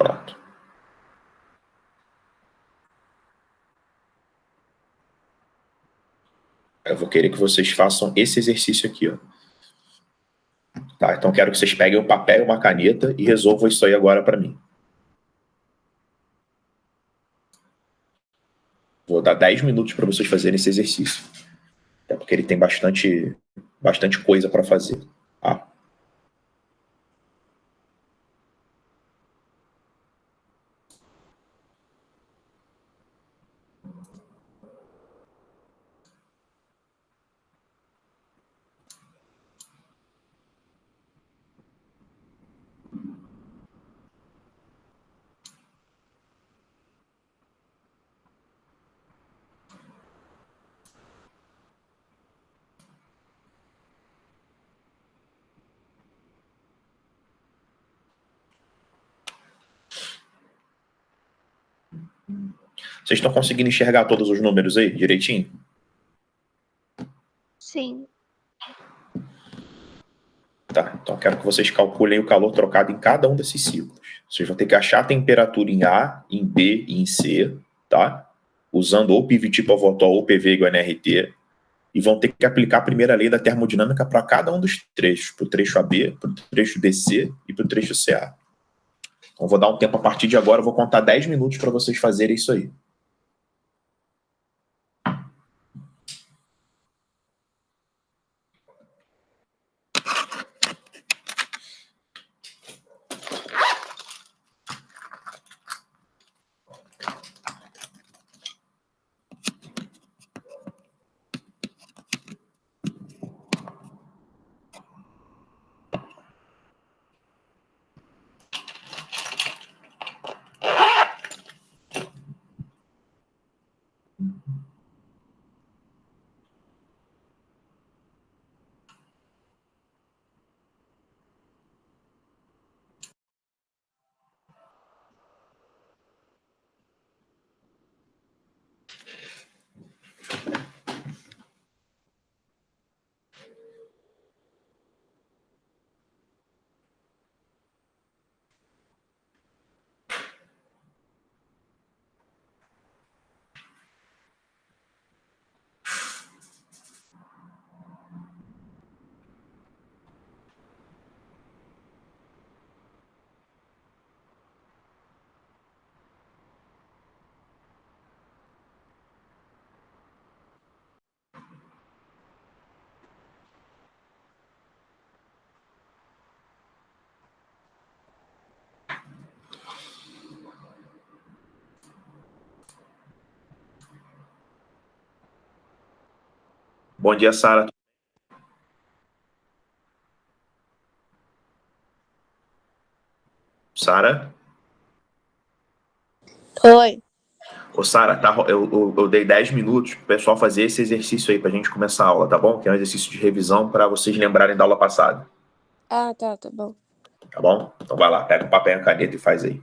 Pronto. Eu vou querer que vocês façam esse exercício aqui, ó. Tá, então quero que vocês peguem um papel e uma caneta e resolvam isso aí agora para mim. Vou dar 10 minutos para vocês fazerem esse exercício. Até porque ele tem bastante coisa para fazer. Tá? Vocês estão conseguindo enxergar todos os números aí direitinho? Sim. Tá, então quero que vocês calculem o calor trocado em cada um desses ciclos. Vocês vão ter que achar a temperatura em A, em B e em C, tá? Usando ou PVT pivotol ou PV igual a nRT, e vão ter que aplicar a primeira lei da termodinâmica para cada um dos trechos, para o trecho AB, para o trecho DC e para o trecho CA. Então, vou dar um tempo a partir de agora, eu vou contar 10 minutos para vocês fazerem isso aí. Bom dia, Sara. Sara? Oi. Ô, Sara, tá, eu dei 10 minutos pro pessoal fazer esse exercício aí pra gente começar a aula, tá bom? Que é um exercício de revisão para vocês lembrarem da aula passada. Ah, tá bom. Tá bom? Então vai lá, pega o papel e a caneta e faz aí.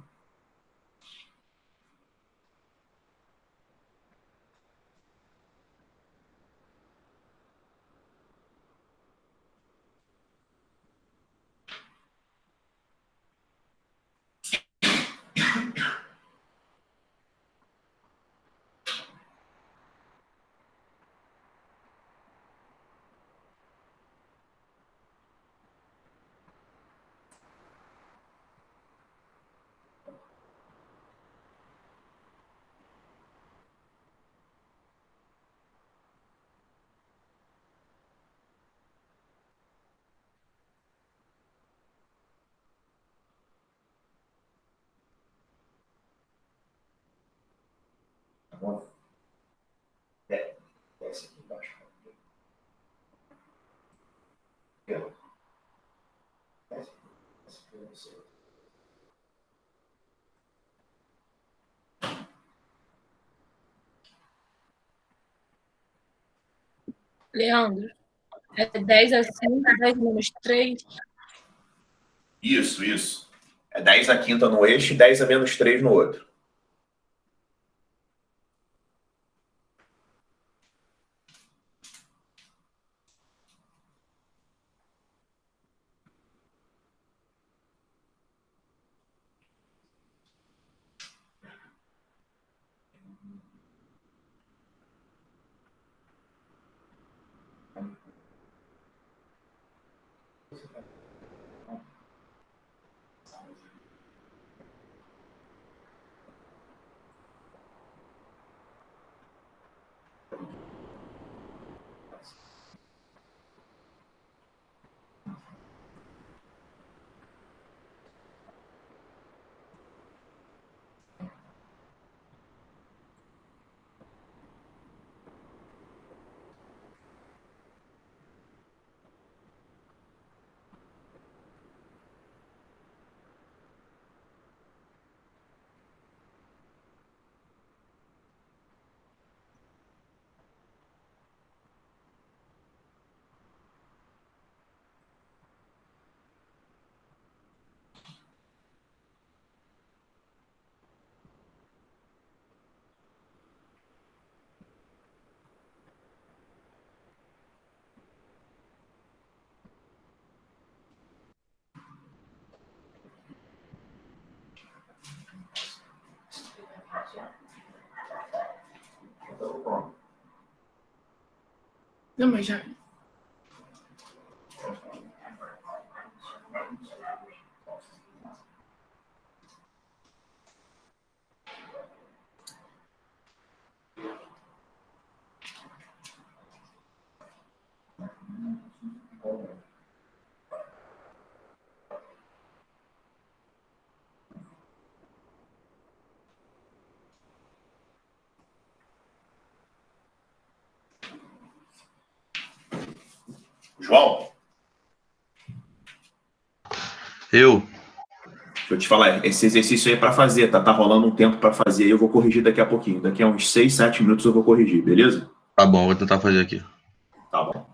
Tá bom? Desce aqui embaixo. Leandro, é 10 a 5, 10 menos 3. Isso. É 10 a quinta no eixo e 10 a menos 3 no outro. Não, mas já. João, Eu? deixa eu te falar, esse exercício aí é para fazer, tá? Tá rolando um tempo para fazer aí, eu vou corrigir daqui a pouquinho. Daqui a uns 6, 7 minutos eu vou corrigir, beleza? Tá bom, vou tentar fazer aqui. Tá bom.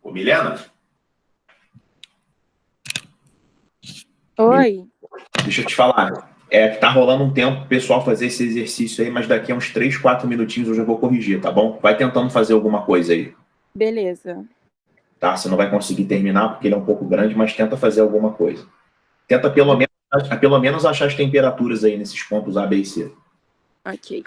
Ô, Milena, Oi. deixa eu te falar. Tá rolando um tempo pro pessoal fazer esse exercício aí, mas daqui a uns 3, 4 minutinhos eu já vou corrigir, tá bom? Vai tentando fazer alguma coisa aí, Beleza. tá? Você não vai conseguir terminar porque ele é um pouco grande, mas tenta fazer alguma coisa. Tenta pelo menos achar as temperaturas aí nesses pontos A, B e C. Ok.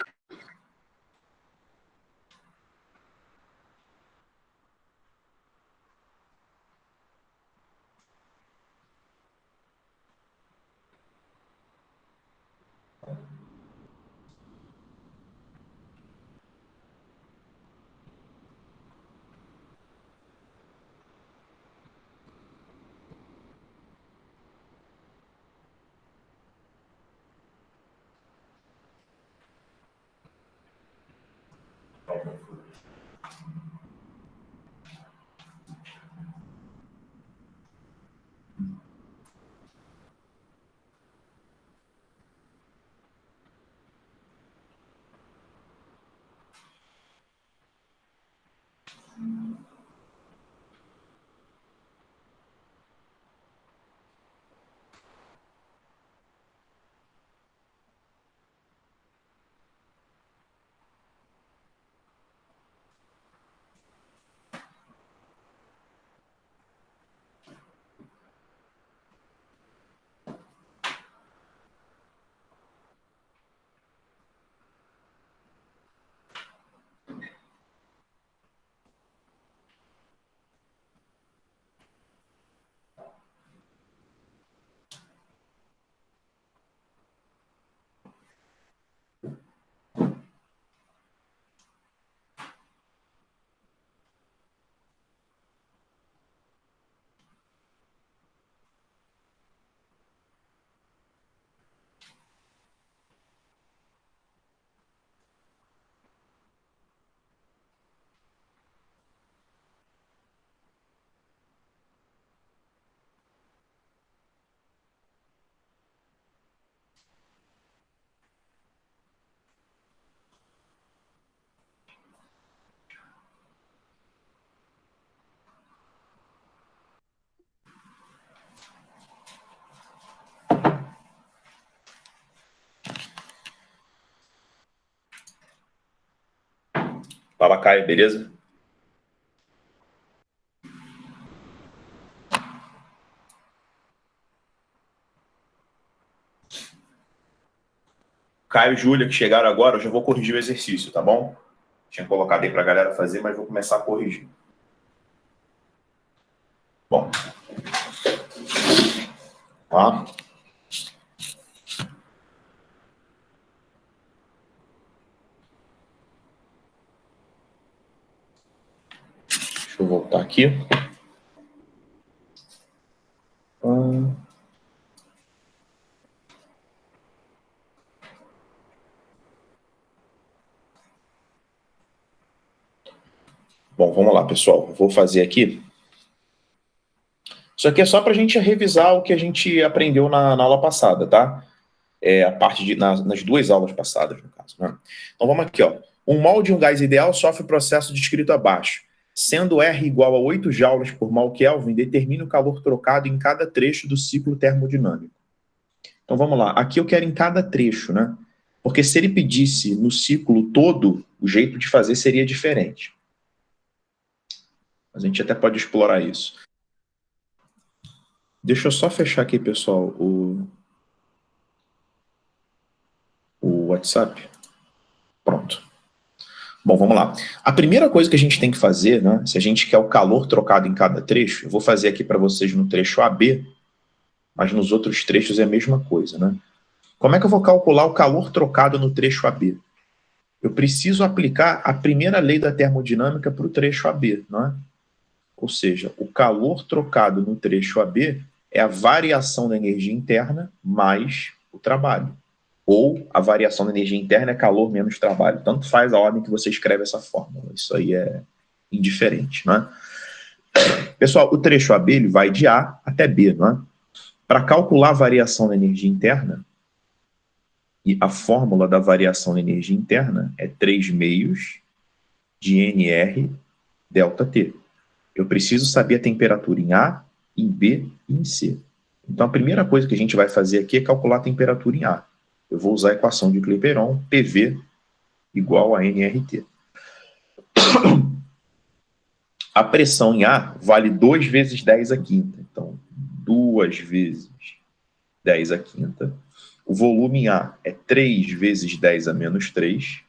Fala, Caio, beleza? Caio e Júlia, que chegaram agora, eu já vou corrigir o exercício, tá bom? Tinha colocado aí para a galera fazer, mas vou começar a corrigir. Bom. Tá. Deixa eu voltar aqui. Bom, vamos lá, pessoal. Vou fazer aqui. Isso aqui é só para a gente revisar o que a gente aprendeu na aula passada, tá? A parte nas 2 aulas passadas, no caso. Né? Então vamos aqui, ó. Um mol de um gás ideal sofre o processo descrito abaixo. Sendo R igual a 8 joules por mol Kelvin, determine o calor trocado em cada trecho do ciclo termodinâmico. Então vamos lá. Aqui eu quero em cada trecho, né? Porque se ele pedisse no ciclo todo, o jeito de fazer seria diferente. A gente até pode explorar isso. Deixa eu só fechar aqui, pessoal, o WhatsApp. Pronto. Bom, vamos lá. A primeira coisa que a gente tem que fazer, né, se a gente quer o calor trocado em cada trecho, eu vou fazer aqui para vocês no trecho AB, mas nos outros trechos é a mesma coisa, né? Como é que eu vou calcular o calor trocado no trecho AB? Eu preciso aplicar a primeira lei da termodinâmica para o trecho AB, não é? Ou seja, o calor trocado no trecho AB é a variação da energia interna mais o trabalho. Ou a variação da energia interna é calor menos trabalho. Tanto faz a ordem que você escreve essa fórmula. Isso aí é indiferente, não é? Pessoal, o trecho AB ele vai de A até B, não é? Para calcular a variação da energia interna, e a fórmula da variação da energia interna é 3 meios de NR delta T. Eu preciso saber a temperatura em A, em B e em C. Então, a primeira coisa que a gente vai fazer aqui é calcular a temperatura em A. eu vou usar a equação de Clapeyron, PV igual a nRT. A pressão em A vale 2 vezes 10 à quinta. Então, 2 vezes 10 à quinta. O volume em A é 3 vezes 10 a menos 3.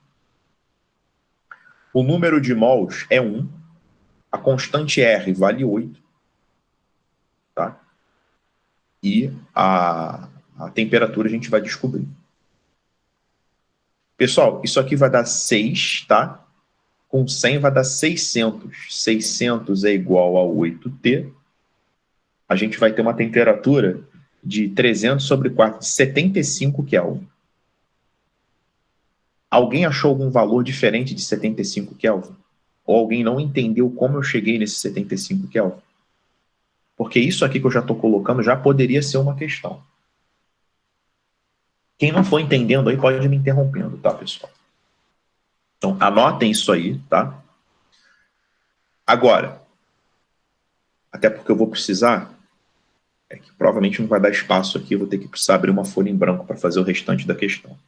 O número de mols é 1. A constante R vale 8. Tá? E a temperatura a gente vai descobrir. Pessoal, isso aqui vai dar 6, tá? Com 100 vai dar 600. 600 é igual a 8T. A gente vai ter uma temperatura de 300 sobre 4, de 75 Kelvin. Alguém achou algum valor diferente de 75 Kelvin? Ou alguém não entendeu como eu cheguei nesse 75 Kelvin? Porque isso aqui que eu já estou colocando já poderia ser uma questão. Quem não for entendendo aí pode ir me interrompendo, tá, pessoal? Então, anotem isso aí, tá? Agora, até porque eu vou precisar, que provavelmente não vai dar espaço aqui, eu vou ter que precisar abrir uma folha em branco para fazer o restante da questão.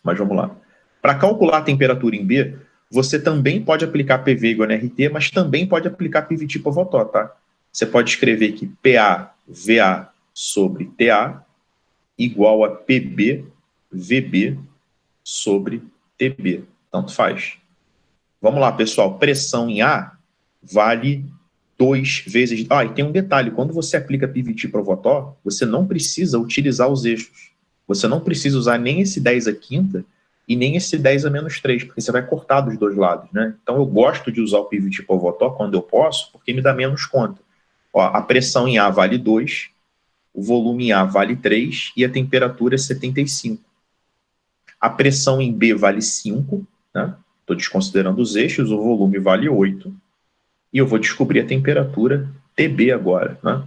Mas vamos lá. Para calcular a temperatura em B, você também pode aplicar PV igual a nRT, mas também pode aplicar PVT por Votó, tá? Você pode escrever que PA, VA sobre TA igual a PB, VB sobre TB. Tanto faz. Vamos lá, pessoal. Pressão em A vale 2 vezes... e tem um detalhe. Quando você aplica PVT pro Votó, você não precisa utilizar os eixos. Você não precisa usar nem esse 10 à quinta e nem esse 10 a menos 3, porque você vai cortar dos dois lados, né? Então, eu gosto de usar o PVT pro Votó quando eu posso, porque me dá menos conta. A pressão em A vale 2, o volume em A vale 3 e a temperatura é 75. A pressão em B vale 5, né? Estou desconsiderando os eixos, o volume vale 8. E eu vou descobrir a temperatura TB agora, né?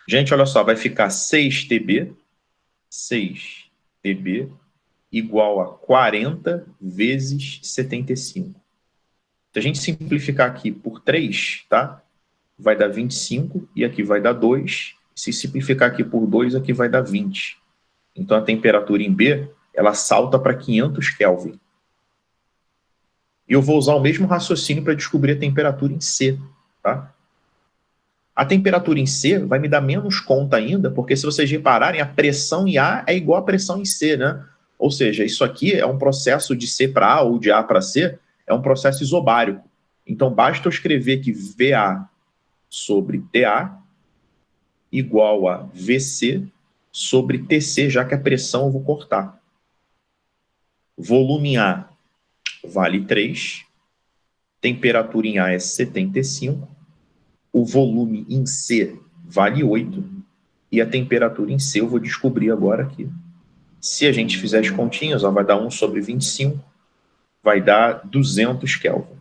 Gente, olha só, vai ficar 6TB igual a 40 vezes 75. Se a gente simplificar aqui por 3, tá? Vai dar 25 e aqui vai dar 2. Se simplificar aqui por 2, aqui vai dar 20. Então, a temperatura em B, ela salta para 500 Kelvin. E eu vou usar o mesmo raciocínio para descobrir a temperatura em C, tá? A temperatura em C vai me dar menos conta ainda, porque se vocês repararem, a pressão em A é igual à pressão em C, né? Ou seja, isso aqui é um processo de C para A ou de A para C, é um processo isobárico. Então, basta eu escrever que VA sobre TA igual a VC sobre TC, já que a pressão eu vou cortar. Volume em A vale 3, temperatura em A é 75, o volume em C vale 8, e a temperatura em C eu vou descobrir agora aqui. Se a gente fizer as continhas, vai dar 1 sobre 25, vai dar 200 Kelvin.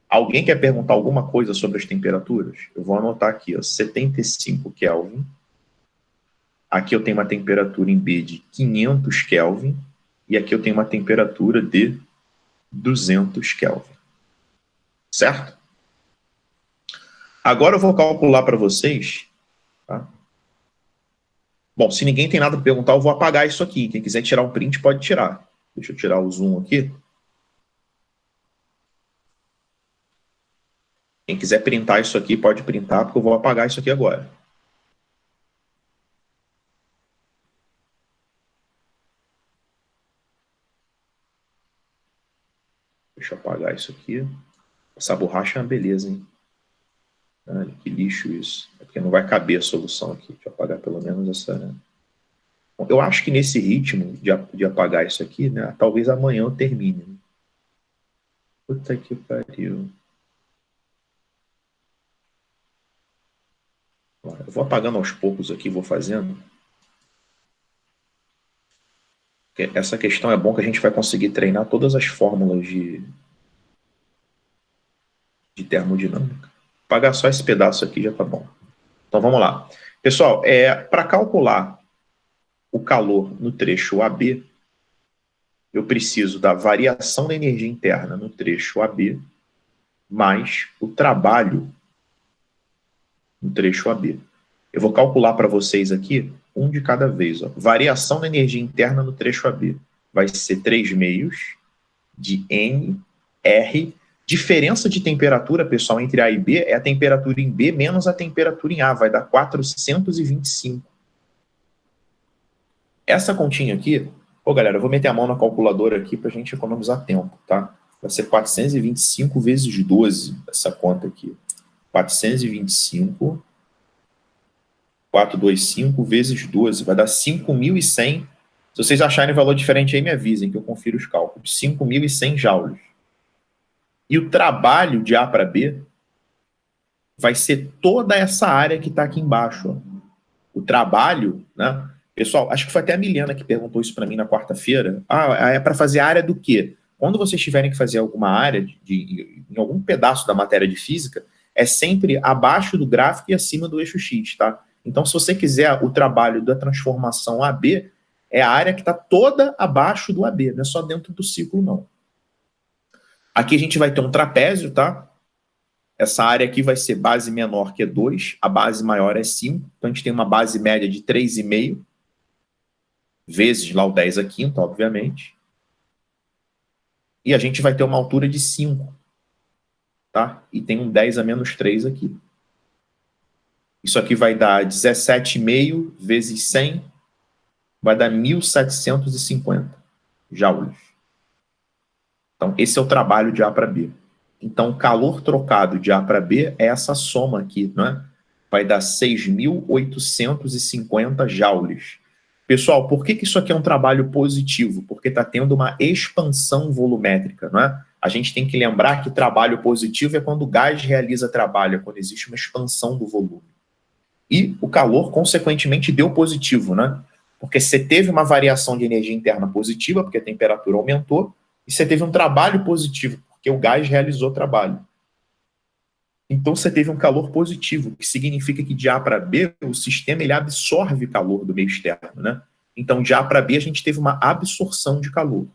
Alguém quer perguntar alguma coisa sobre as temperaturas? Eu vou anotar aqui, 75 Kelvin. Aqui eu tenho uma temperatura em B de 500 Kelvin. E aqui eu tenho uma temperatura de 200 Kelvin. Certo? Agora eu vou calcular para vocês. Tá? Bom, se ninguém tem nada para perguntar, eu vou apagar isso aqui. Quem quiser tirar um print, pode tirar. Deixa eu tirar o zoom aqui. Quem quiser printar isso aqui, pode printar, porque eu vou apagar isso aqui agora. Deixa eu apagar isso aqui. Essa borracha é uma beleza, hein? Olha, que lixo isso. É porque não vai caber a solução aqui. Deixa eu apagar pelo menos essa... Né? Bom, eu acho que nesse ritmo de apagar isso aqui, né, talvez amanhã eu termine. Puta que pariu. Eu vou apagando aos poucos aqui, vou fazendo. Porque essa questão é bom que a gente vai conseguir treinar todas as fórmulas de termodinâmica. Apagar só esse pedaço aqui já tá bom. Então vamos lá. Pessoal, para calcular o calor no trecho AB, eu preciso da variação da energia interna no trecho AB mais o trabalho no trecho AB. Eu vou calcular para vocês aqui um de cada vez. Ó. Variação da energia interna no trecho AB vai ser 3 meios de NR. Diferença de temperatura, pessoal, entre A e B é a temperatura em B menos a temperatura em A, vai dar 425. Essa continha aqui, galera, eu vou meter a mão na calculadora aqui para a gente economizar tempo, tá? Vai ser 425 vezes 12, essa conta aqui. 425, 425 vezes 12, vai dar 5.100. Se vocês acharem valor diferente aí, me avisem, que eu confiro os cálculos. 5.100 joules. E o trabalho de A para B vai ser toda essa área que está aqui embaixo. Ó. O trabalho, né? Pessoal, acho que foi até a Milena que perguntou isso para mim na quarta-feira. É para fazer a área do quê? Quando vocês tiverem que fazer alguma área em algum pedaço da matéria de física, é sempre abaixo do gráfico e acima do eixo X, tá? Então, se você quiser o trabalho da transformação AB, é a área que está toda abaixo do AB, não é só dentro do ciclo, não. Aqui a gente vai ter um trapézio, tá? Essa área aqui vai ser base menor, que é 2, a base maior é 5, então a gente tem uma base média de 3,5, vezes lá o 10 à quinta, obviamente. E a gente vai ter uma altura de 5, tá? E tem um 10 a menos 3 aqui. Isso aqui vai dar 17,5 vezes 100, vai dar 1.750 joules. Então, esse é o trabalho de A para B. Então, o calor trocado de A para B é essa soma aqui, né? Vai dar 6.850 joules. Pessoal, por que isso aqui é um trabalho positivo? Porque está tendo uma expansão volumétrica, não é? A gente tem que lembrar que trabalho positivo é quando o gás realiza trabalho, é quando existe uma expansão do volume. E o calor, consequentemente, deu positivo, né? Porque você teve uma variação de energia interna positiva, porque a temperatura aumentou, e você teve um trabalho positivo, porque o gás realizou trabalho. Então você teve um calor positivo, que significa que de A para B, o sistema ele absorve calor do meio externo, né? Então de A para B a gente teve uma absorção de calor.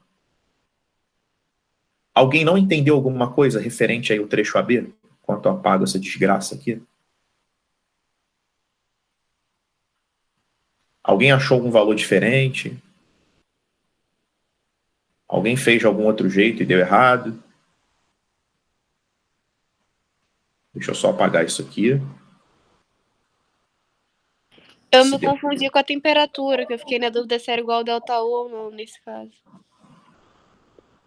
Alguém não entendeu alguma coisa referente aí ao trecho AB? Enquanto eu apago essa desgraça aqui. Alguém achou algum valor diferente? Alguém fez de algum outro jeito e deu errado? Deixa eu só apagar isso aqui. Eu me confundi com a temperatura, que eu fiquei na dúvida se era igual ao ΔU ou não, nesse caso.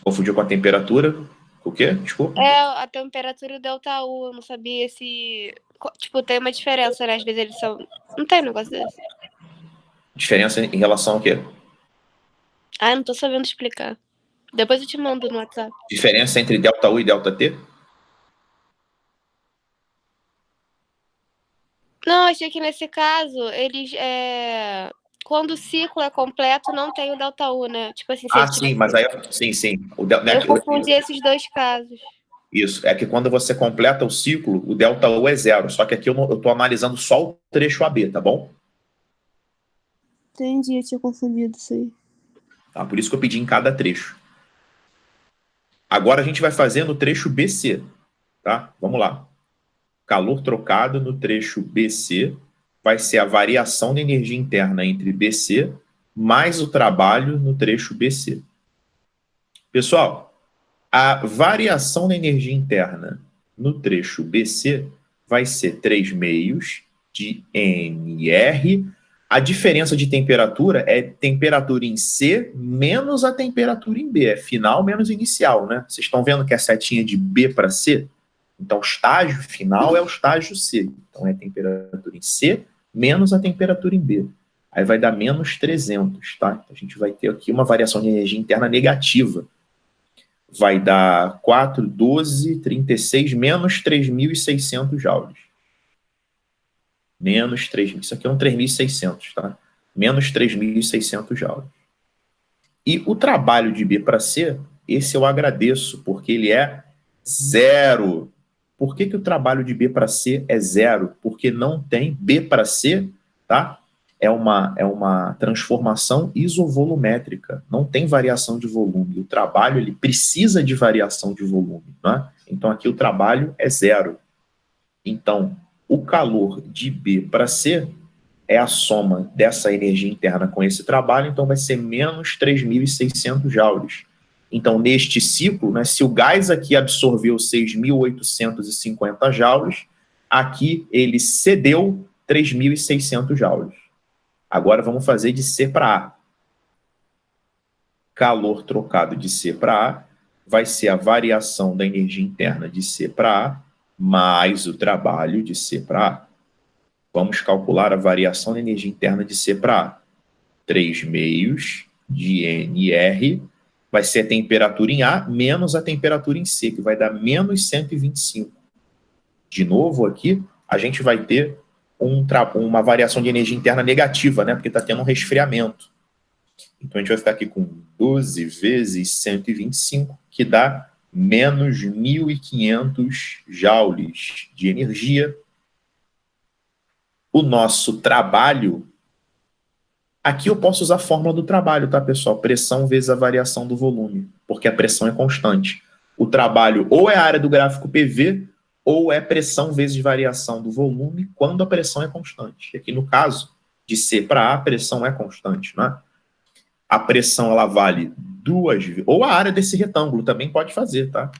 Confundiu com a temperatura? O quê? Desculpa. A temperatura do ΔU, eu não sabia se... Tipo, tem uma diferença, né? Às vezes eles são... Não tem um negócio desse. Diferença em relação ao quê? Não tô sabendo explicar. Depois eu te mando no WhatsApp. Diferença entre ΔU e ΔT? Não, achei que nesse caso, eles... Quando o ciclo é completo, não tem o ΔU, né? Tipo assim... Sim, mas aí... Sim. Eu confundi esses dois casos. Isso, é que quando você completa o ciclo, o ΔU é 0. Só que aqui eu estou analisando só o trecho AB, tá bom? Entendi, eu tinha confundido isso aí. Tá, por isso que eu pedi em cada trecho. Agora a gente vai fazer no trecho BC, tá? Vamos lá. Calor trocado no trecho BC vai ser a variação de energia interna entre BC mais o trabalho no trecho BC. Pessoal, a variação da energia interna no trecho BC vai ser 3 meios de NR. A diferença de temperatura é temperatura em C menos a temperatura em B. É final menos inicial, né? Vocês estão vendo que a setinha de B para C? Então, o estágio final é o estágio C. Então, é a temperatura em C menos a temperatura em B. Aí vai dar menos 300, tá? Então, a gente vai ter aqui uma variação de energia interna negativa. Vai dar 4, 12, 36, menos 3.600 joules. Menos 3.000. Isso aqui é um 3.600, tá? Menos 3.600 joules. E o trabalho de B para C, esse eu agradeço, porque ele é 0. Por que o trabalho de B para C é 0? Porque não tem B para C, tá? É uma transformação isovolumétrica, não tem variação de volume. O trabalho ele precisa de variação de volume, né? Então aqui o trabalho é 0. Então, o calor de B para C é a soma dessa energia interna com esse trabalho, então vai ser menos 3.600 joules. Então, neste ciclo, né, se o gás aqui absorveu 6.850 joules, aqui ele cedeu 3.600 joules. Agora vamos fazer de C para A. Calor trocado de C para A vai ser a variação da energia interna de C para A mais o trabalho de C para A. Vamos calcular a variação da energia interna de C para A. 3 meios de NR vai ser a temperatura em A menos a temperatura em C, que vai dar menos 125. De novo aqui, a gente vai ter uma variação de energia interna negativa, né? Porque está tendo um resfriamento. Então, a gente vai ficar aqui com 12 vezes 125, que dá menos 1.500 joules de energia. O nosso trabalho, aqui eu posso usar a fórmula do trabalho, tá, pessoal? Pressão vezes a variação do volume, porque a pressão é constante. O trabalho ou é a área do gráfico PV, ou é pressão vezes variação do volume, quando a pressão é constante. Aqui no caso, de C para A, a pressão é constante, né? A pressão, ela vale 2 vezes, ou a área desse retângulo também pode fazer, tá?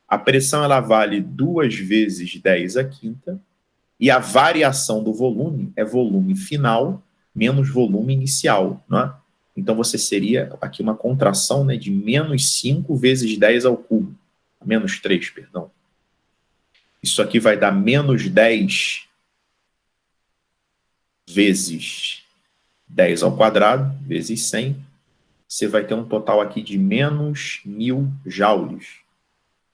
A pressão, ela vale 2 vezes 10 à quinta, e a variação do volume é volume final menos volume inicial, né? Então, você seria aqui uma contração, né, de menos 5 vezes 10 ao cubo. Menos 3, perdão. Isso aqui vai dar menos 10 vezes 10 ao quadrado, vezes 100. Você vai ter um total aqui de menos 1.000 joules.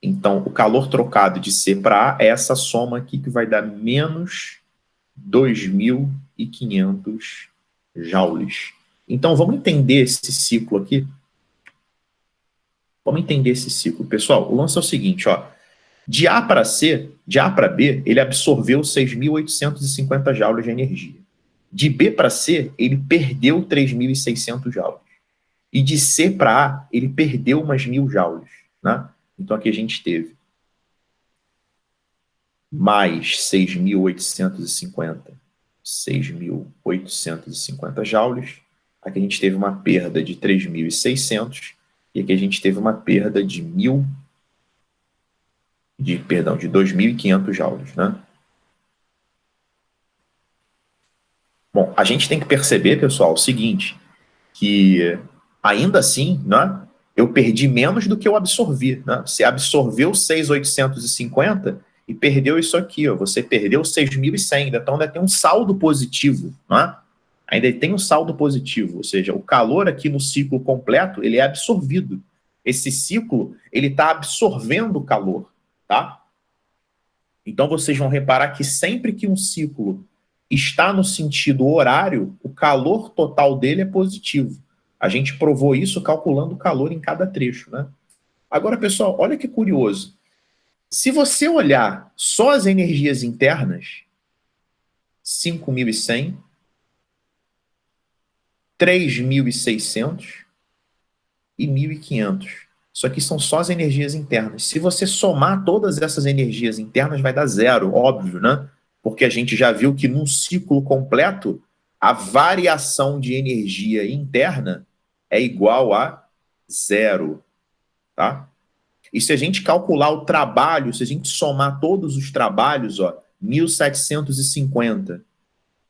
Então, o calor trocado de C para A é essa soma aqui que vai dar menos 2.500 joules. Então, vamos entender esse ciclo aqui? Vamos entender esse ciclo. Pessoal, o lance é o seguinte, ó. De A para C, de A para B, ele absorveu 6.850 joules de energia. De B para C, ele perdeu 3.600 joules. E de C para A, ele perdeu umas 1.000 joules, né? Então, aqui a gente teve mais 6.850 joules. Aqui a gente teve uma perda de 3.600. E aqui a gente teve uma perda de 2.500 joules, né? Bom, a gente tem que perceber, pessoal, o seguinte, que ainda assim, né, eu perdi menos do que eu absorvi, né? Você absorveu 6.850 e perdeu isso aqui, ó. Você perdeu 6.100, então ainda tem um saldo positivo, né? Ainda tem um saldo positivo, ou seja, o calor aqui no ciclo completo, ele é absorvido. Esse ciclo, ele está absorvendo o calor, tá? Então, vocês vão reparar que sempre que um ciclo está no sentido horário, o calor total dele é positivo. A gente provou isso calculando o calor em cada trecho, né? Agora, pessoal, olha que curioso. Se você olhar só as energias internas, 5.100, 3.600 e 1.500. Isso aqui são só as energias internas. Se você somar todas essas energias internas, vai dar zero, óbvio, né? Porque a gente já viu que num ciclo completo, a variação de energia interna é igual a zero, tá? E se a gente calcular o trabalho, se a gente somar todos os trabalhos, ó, 1.750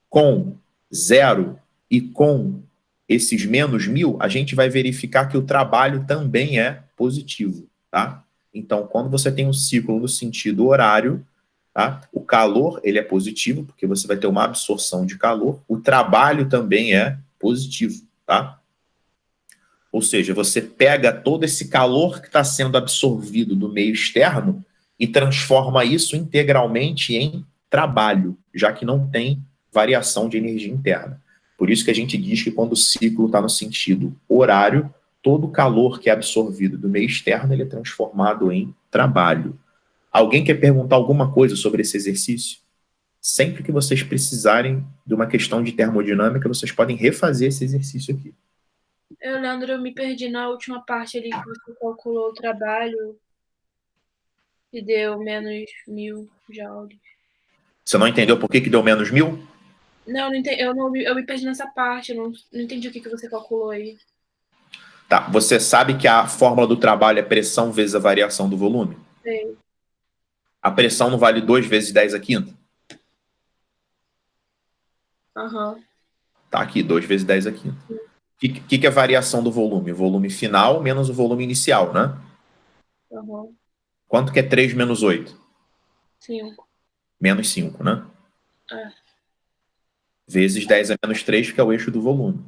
com zero e com esses menos 1.000, a gente vai verificar que o trabalho também é positivo, tá? Então, quando você tem um ciclo no sentido horário, tá? O calor, ele é positivo, porque você vai ter uma absorção de calor. O trabalho também é positivo, tá? Ou seja, você pega todo esse calor que está sendo absorvido do meio externo e transforma isso integralmente em trabalho, já que não tem variação de energia interna. Por isso que a gente diz que quando o ciclo está no sentido horário, todo o calor que é absorvido do meio externo ele é transformado em trabalho. Alguém quer perguntar alguma coisa sobre esse exercício? Sempre que vocês precisarem de uma questão de termodinâmica, vocês podem refazer esse exercício aqui. Leandro, eu me perdi na última parte ali que você calculou o trabalho e deu menos 1.000 joules. Você não entendeu por que deu menos 1.000? Não, não entendi, eu me perdi nessa parte, eu não entendi o que você calculou aí. Tá, você sabe que a fórmula do trabalho é pressão vezes a variação do volume? Sei. A pressão não vale 2 vezes 10 a quinta? Aham. Tá aqui, 2 vezes 10 a quinta. O que é a variação do volume? O volume final menos o volume inicial, né? Aham. Quanto que é 3 menos 8? 5. Menos 5, né? É. Vezes 10 a menos 3, que é o eixo do volume.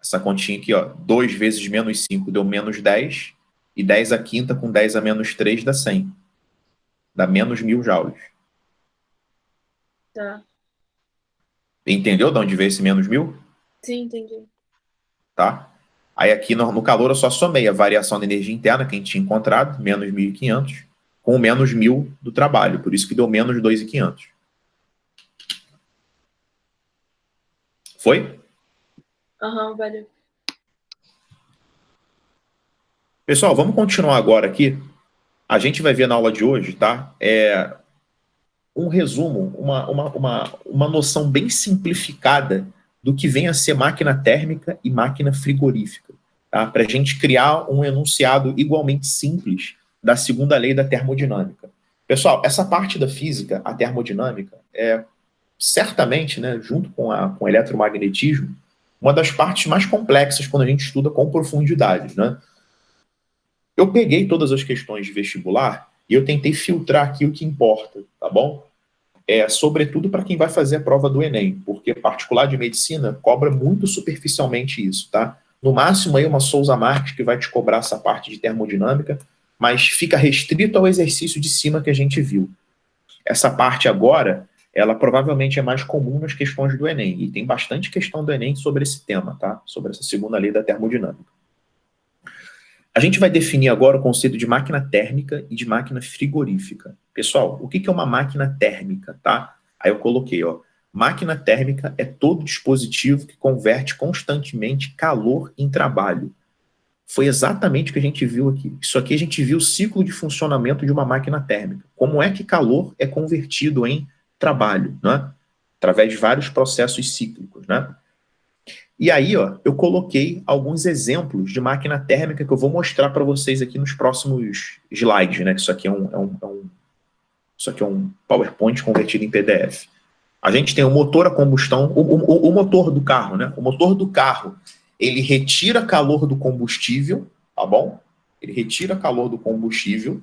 Essa continha aqui, ó, 2 vezes menos 5 deu menos 10, e 10 a quinta com 10 a menos 3 dá 100. Dá menos 1000 joules. Tá. Entendeu de onde veio esse menos 1000? Sim, entendi. Tá? Aí aqui no calor eu só somei a variação da energia interna que a gente tinha encontrado, menos 1.500, com o menos 1000 do trabalho. Por isso que deu menos 2.500. Foi? Aham, valeu. Pessoal, vamos continuar agora aqui. A gente vai ver na aula de hoje, tá? Um resumo, uma noção bem simplificada do que vem a ser máquina térmica e máquina frigorífica, tá? Para a gente criar um enunciado igualmente simples da segunda lei da termodinâmica. Pessoal, essa parte da física, a termodinâmica, é certamente, né, junto com o eletromagnetismo, uma das partes mais complexas quando a gente estuda com profundidade, né? Eu peguei todas as questões de vestibular e eu tentei filtrar aqui o que importa, tá bom? Sobretudo para quem vai fazer a prova do Enem, porque particular de medicina cobra muito superficialmente isso, tá? No máximo aí uma Souza Marques que vai te cobrar essa parte de termodinâmica, mas fica restrito ao exercício de cima que a gente viu. Essa parte agora, ela provavelmente é mais comum nas questões do Enem, e tem bastante questão do Enem sobre esse tema, tá? Sobre essa segunda lei da termodinâmica. A gente vai definir agora o conceito de máquina térmica e de máquina frigorífica. Pessoal, o que é uma máquina térmica, tá? Aí eu coloquei, ó, máquina térmica é todo dispositivo que converte constantemente calor em trabalho. Foi exatamente o que a gente viu aqui. Isso aqui a gente viu o ciclo de funcionamento de uma máquina térmica. Como é que calor é convertido em trabalho, né? Através de vários processos cíclicos, né? E aí, ó, eu coloquei alguns exemplos de máquina térmica que eu vou mostrar para vocês aqui nos próximos slides, né? Isso aqui isso aqui é um PowerPoint convertido em PDF. A gente tem o motor a combustão, o motor do carro, né? O motor do carro, ele retira calor do combustível, tá bom? Ele retira calor do combustível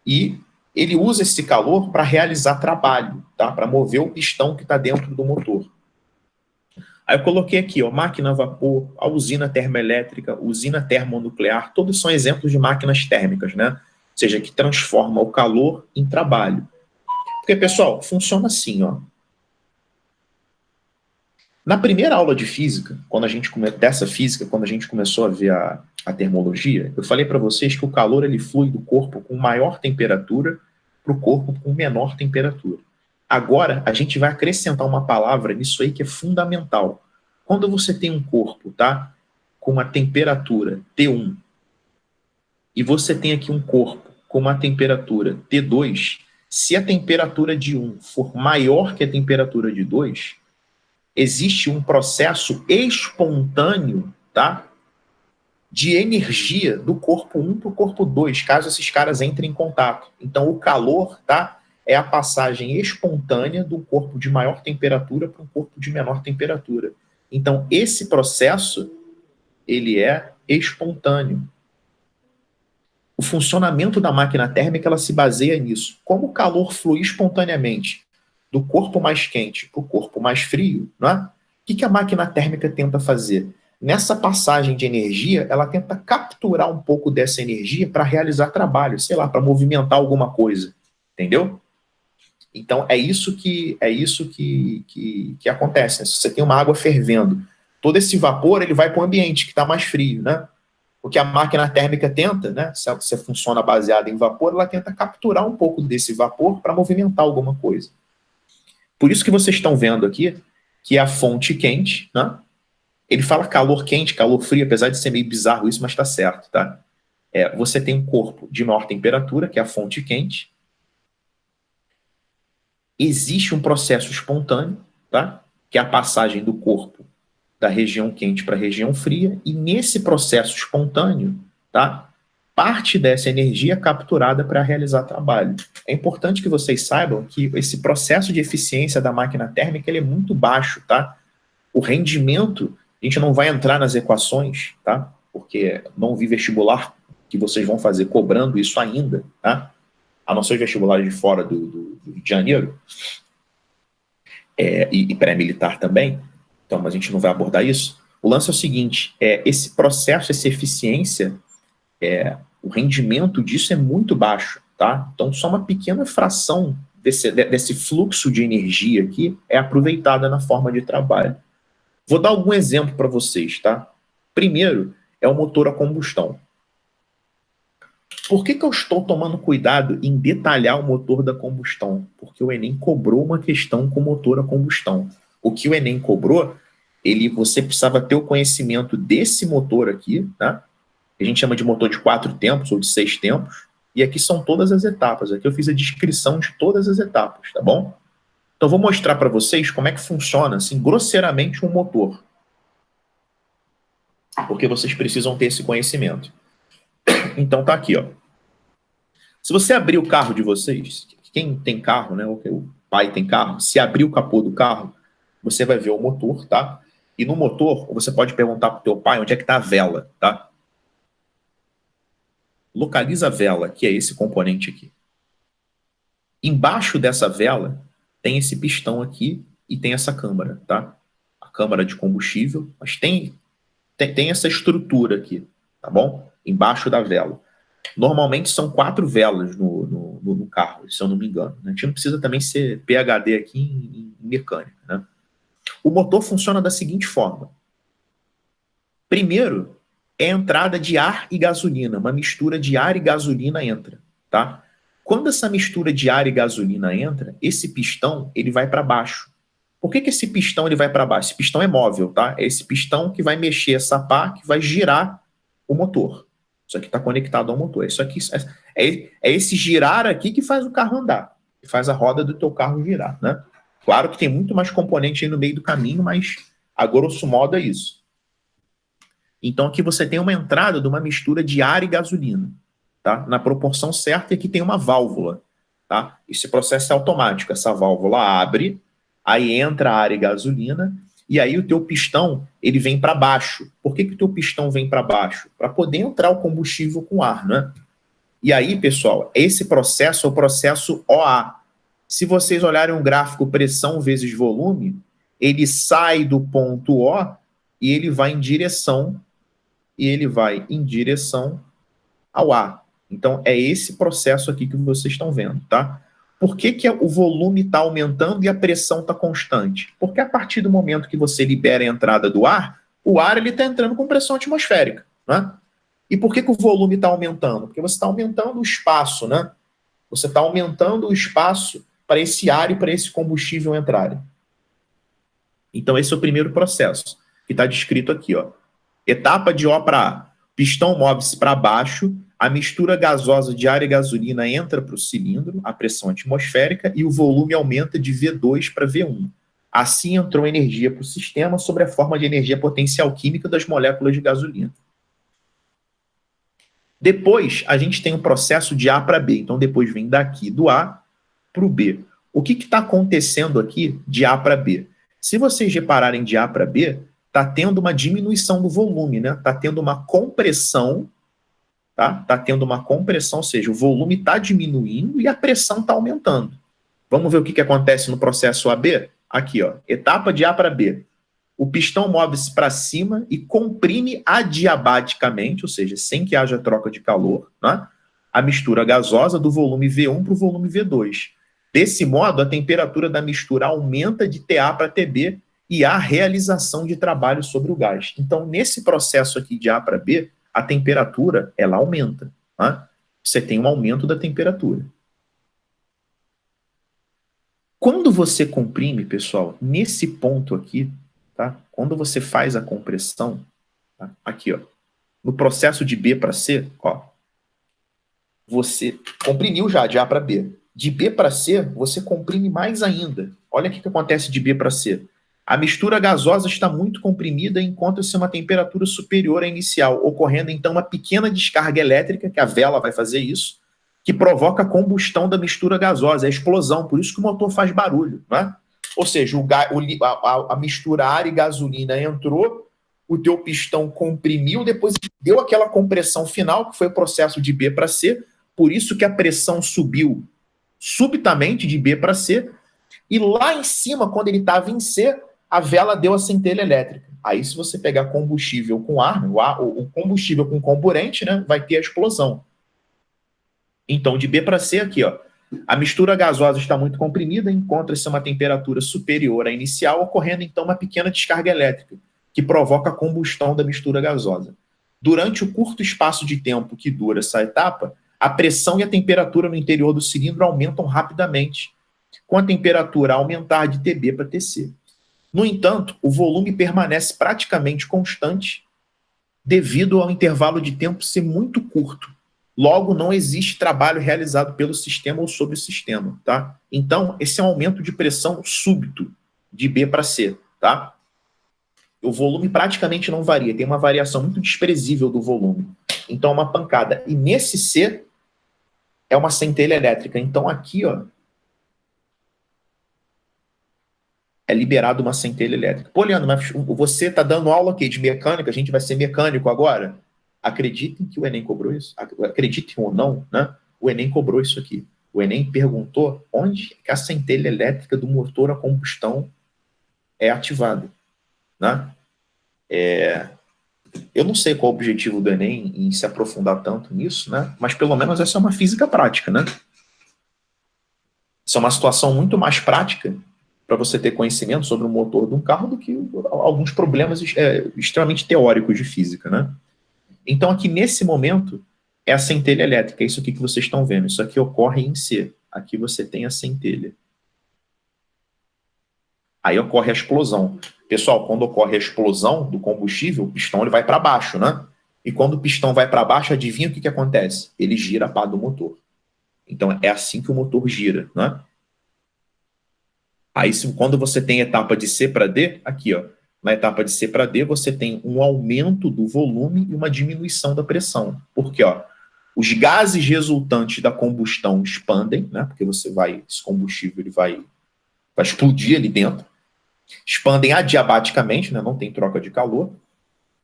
e ele usa esse calor para realizar trabalho, tá? Para mover o pistão que está dentro do motor. Aí eu coloquei aqui, ó, máquina a vapor, a usina termoelétrica, usina termonuclear, todos são exemplos de máquinas térmicas, né? Ou seja, que transforma o calor em trabalho. Porque, pessoal, funciona assim, ó. Na primeira aula de física, quando a gente começou a ver a termologia, eu falei para vocês que o calor ele flui do corpo com maior temperatura para o corpo com menor temperatura. Agora, a gente vai acrescentar uma palavra nisso aí que é fundamental. Quando você tem um corpo, tá, com uma temperatura T1, e você tem aqui um corpo com uma temperatura T2, se a temperatura de 1 for maior que a temperatura de 2, existe um processo espontâneo, tá, de energia do corpo 1 para o corpo 2, caso esses caras entrem em contato. Então, o calor, tá, é a passagem espontânea do corpo de maior temperatura para um corpo de menor temperatura. Então, esse processo, ele é espontâneo. O funcionamento da máquina térmica, ela se baseia nisso. Como o calor flui espontaneamente do corpo mais quente para o corpo mais frio, né? O que a máquina térmica tenta fazer? Nessa passagem de energia, ela tenta capturar um pouco dessa energia para realizar trabalho, sei lá, para movimentar alguma coisa, entendeu? Então, é isso que acontece. Né? Se você tem uma água fervendo, todo esse vapor ele vai para o ambiente que está mais frio, né? O que a máquina térmica tenta, né? Se você funciona baseada em vapor, ela tenta capturar um pouco desse vapor para movimentar alguma coisa. Por isso que vocês estão vendo aqui que a fonte quente, né? Ele fala calor quente, calor frio, apesar de ser meio bizarro isso, mas está certo, tá? Você tem um corpo de maior temperatura, que é a fonte quente. Existe um processo espontâneo, tá? Que é a passagem do corpo da região quente para a região fria, e nesse processo espontâneo, tá? Parte dessa energia é capturada para realizar trabalho. É importante que vocês saibam que esse processo de eficiência da máquina térmica ele é muito baixo, tá? O rendimento, a gente não vai entrar nas equações, tá? Porque não vi vestibular que vocês vão fazer cobrando isso ainda, tá? A não ser os vestibulares de fora do Rio de Janeiro, e pré-militar também, então, mas a gente não vai abordar isso. O lance é o seguinte, esse processo, essa eficiência, o rendimento disso é muito baixo, tá? Então, só uma pequena fração desse fluxo de energia aqui é aproveitada na forma de trabalho. Vou dar algum exemplo para vocês, tá? Primeiro, é o motor a combustão. Por que eu estou tomando cuidado em detalhar o motor da combustão? Porque o Enem cobrou uma questão com motor a combustão. O que o Enem cobrou, você precisava ter o conhecimento desse motor aqui, tá? Que a gente chama de motor de 4 tempos ou de 6 tempos, e aqui são todas as etapas. Aqui eu fiz a descrição de todas as etapas, tá bom? Então, vou mostrar para vocês como é que funciona, assim, grosseiramente, um motor. Porque vocês precisam ter esse conhecimento. Então, tá aqui, ó. Se você abrir o carro de vocês, quem tem carro, né, o pai tem carro, se abrir o capô do carro, você vai ver o motor, tá? E no motor, você pode perguntar pro teu pai onde é que tá a vela, tá? Localiza a vela, que é esse componente aqui. Embaixo dessa vela, tem esse pistão aqui e tem essa câmara, tá? A câmara de combustível, mas tem essa estrutura aqui, tá bom? Embaixo da vela. Normalmente são 4 velas no carro, se eu não me engano. A gente não precisa também ser PhD aqui em mecânica, né? O motor funciona da seguinte forma. Primeiro, é a entrada de ar e gasolina. Uma mistura de ar e gasolina entra, tá? Quando essa mistura de ar e gasolina entra, esse pistão ele vai para baixo. Por que esse pistão ele vai para baixo? Esse pistão é móvel, tá? É esse pistão que vai mexer essa pá, que vai girar o motor. Isso aqui está conectado ao motor. Isso aqui é esse girar aqui que faz o carro andar, que faz a roda do teu carro girar, né? Claro que tem muito mais componente aí no meio do caminho, mas a grosso modo é isso. Então aqui você tem uma entrada de uma mistura de ar e gasolina, tá? Na proporção certa, e aqui tem uma válvula, tá? Esse processo é automático. Essa válvula abre, aí entra ar e gasolina, e aí o teu pistão ele vem para baixo. Por que o teu pistão vem para baixo? Para poder entrar o combustível com ar, né? E aí, pessoal, esse processo é o processo OA. Se vocês olharem um gráfico pressão vezes volume, ele sai do ponto O e ele vai em direção ao A. Então, é esse processo aqui que vocês estão vendo, tá? Por que o volume está aumentando e a pressão está constante? Porque a partir do momento que você libera a entrada do ar, o ar está entrando com pressão atmosférica, né? E por que o volume está aumentando? Porque você está aumentando o espaço, né? Você está aumentando o espaço para esse ar e para esse combustível entrarem. Então, esse é o primeiro processo, que está descrito aqui, ó. Etapa de O para A. Pistão move-se para baixo, a mistura gasosa de ar e gasolina entra para o cilindro, a pressão atmosférica, e o volume aumenta de V2 para V1. Assim entrou energia para o sistema sob a forma de energia potencial química das moléculas de gasolina. Depois, a gente tem o processo de A para B. Então, depois vem daqui do A para o B. O que está acontecendo aqui de A para B? Se vocês repararem de A para B, está tendo uma diminuição do volume, né? Está tendo uma compressão, tá? Está tendo uma compressão, ou seja, o volume está diminuindo e a pressão está aumentando. Vamos ver o que acontece no processo AB? Aqui, ó, etapa de A para B. O pistão move-se para cima e comprime adiabaticamente, ou seja, sem que haja troca de calor, né? A mistura gasosa do volume V1 para o volume V2. Desse modo, a temperatura da mistura aumenta de TA para TB e há realização de trabalho sobre o gás. Então, nesse processo aqui de A para B, a temperatura ela aumenta, né? Você tem um aumento da temperatura. Quando você comprime, pessoal, nesse ponto aqui, tá? Quando você faz a compressão, tá? Aqui, ó, no processo de B para C, ó, você comprimiu já de A para B. De B para C, você comprime mais ainda. olha o que acontece de B para C. A mistura gasosa está muito comprimida e encontra-se a uma temperatura superior à inicial, ocorrendo então uma pequena descarga elétrica, que a vela vai fazer isso, que provoca a combustão da mistura gasosa, a explosão, por isso que o motor faz barulho, né? Ou seja, a mistura ar e gasolina entrou, o teu pistão comprimiu, depois deu aquela compressão final, que foi o processo de B para C, por isso que a pressão subiu subitamente de B para C, e lá em cima, quando ele estava em C, a vela deu a centelha elétrica. Aí, se você pegar combustível com ar, o combustível com comburente, né, vai ter a explosão. Então, de B para C aqui, ó, a mistura gasosa está muito comprimida, encontra-se a uma temperatura superior à inicial, ocorrendo então uma pequena descarga elétrica, que provoca a combustão da mistura gasosa. Durante o curto espaço de tempo que dura essa etapa, a pressão e a temperatura no interior do cilindro aumentam rapidamente, com a temperatura a aumentar de TB para TC. No entanto, o volume permanece praticamente constante devido ao intervalo de tempo ser muito curto. Logo, não existe trabalho realizado pelo sistema ou sobre o sistema, tá? Então, esse é um aumento de pressão súbito de B para C, tá? O volume praticamente não varia, tem uma variação muito desprezível do volume. Então, é uma pancada. E nesse C, é uma centelha elétrica. Então, aqui, ó, é liberado uma centelha elétrica. Pô, Leandro, mas você está dando aula aqui de mecânica, a gente vai ser mecânico agora? Acreditem que o Enem cobrou isso. Acreditem ou não, né? O Enem cobrou isso aqui. O Enem perguntou onde que a centelha elétrica do motor a combustão é ativada, né? Eu não sei qual o objetivo do Enem em se aprofundar tanto nisso, né? Mas pelo menos essa é uma física prática, né? Isso é uma situação muito mais prática para você ter conhecimento sobre o motor de um carro do que alguns problemas extremamente teóricos de física, né? Então, aqui nesse momento, é a centelha elétrica, é isso aqui que vocês estão vendo. Isso aqui ocorre em C. Aqui você tem a centelha. Aí ocorre a explosão. Pessoal, quando ocorre a explosão do combustível, o pistão ele vai para baixo, né? E quando o pistão vai para baixo, adivinha o que acontece? Ele gira a pá do motor. Então, é assim que o motor gira, né? Aí, quando você tem etapa de C para D, aqui, ó, na etapa de C para D, você tem um aumento do volume e uma diminuição da pressão. Porque, ó, os gases resultantes da combustão expandem, né? Porque esse combustível ele vai explodir ali dentro. Expandem adiabaticamente, né? Não tem troca de calor.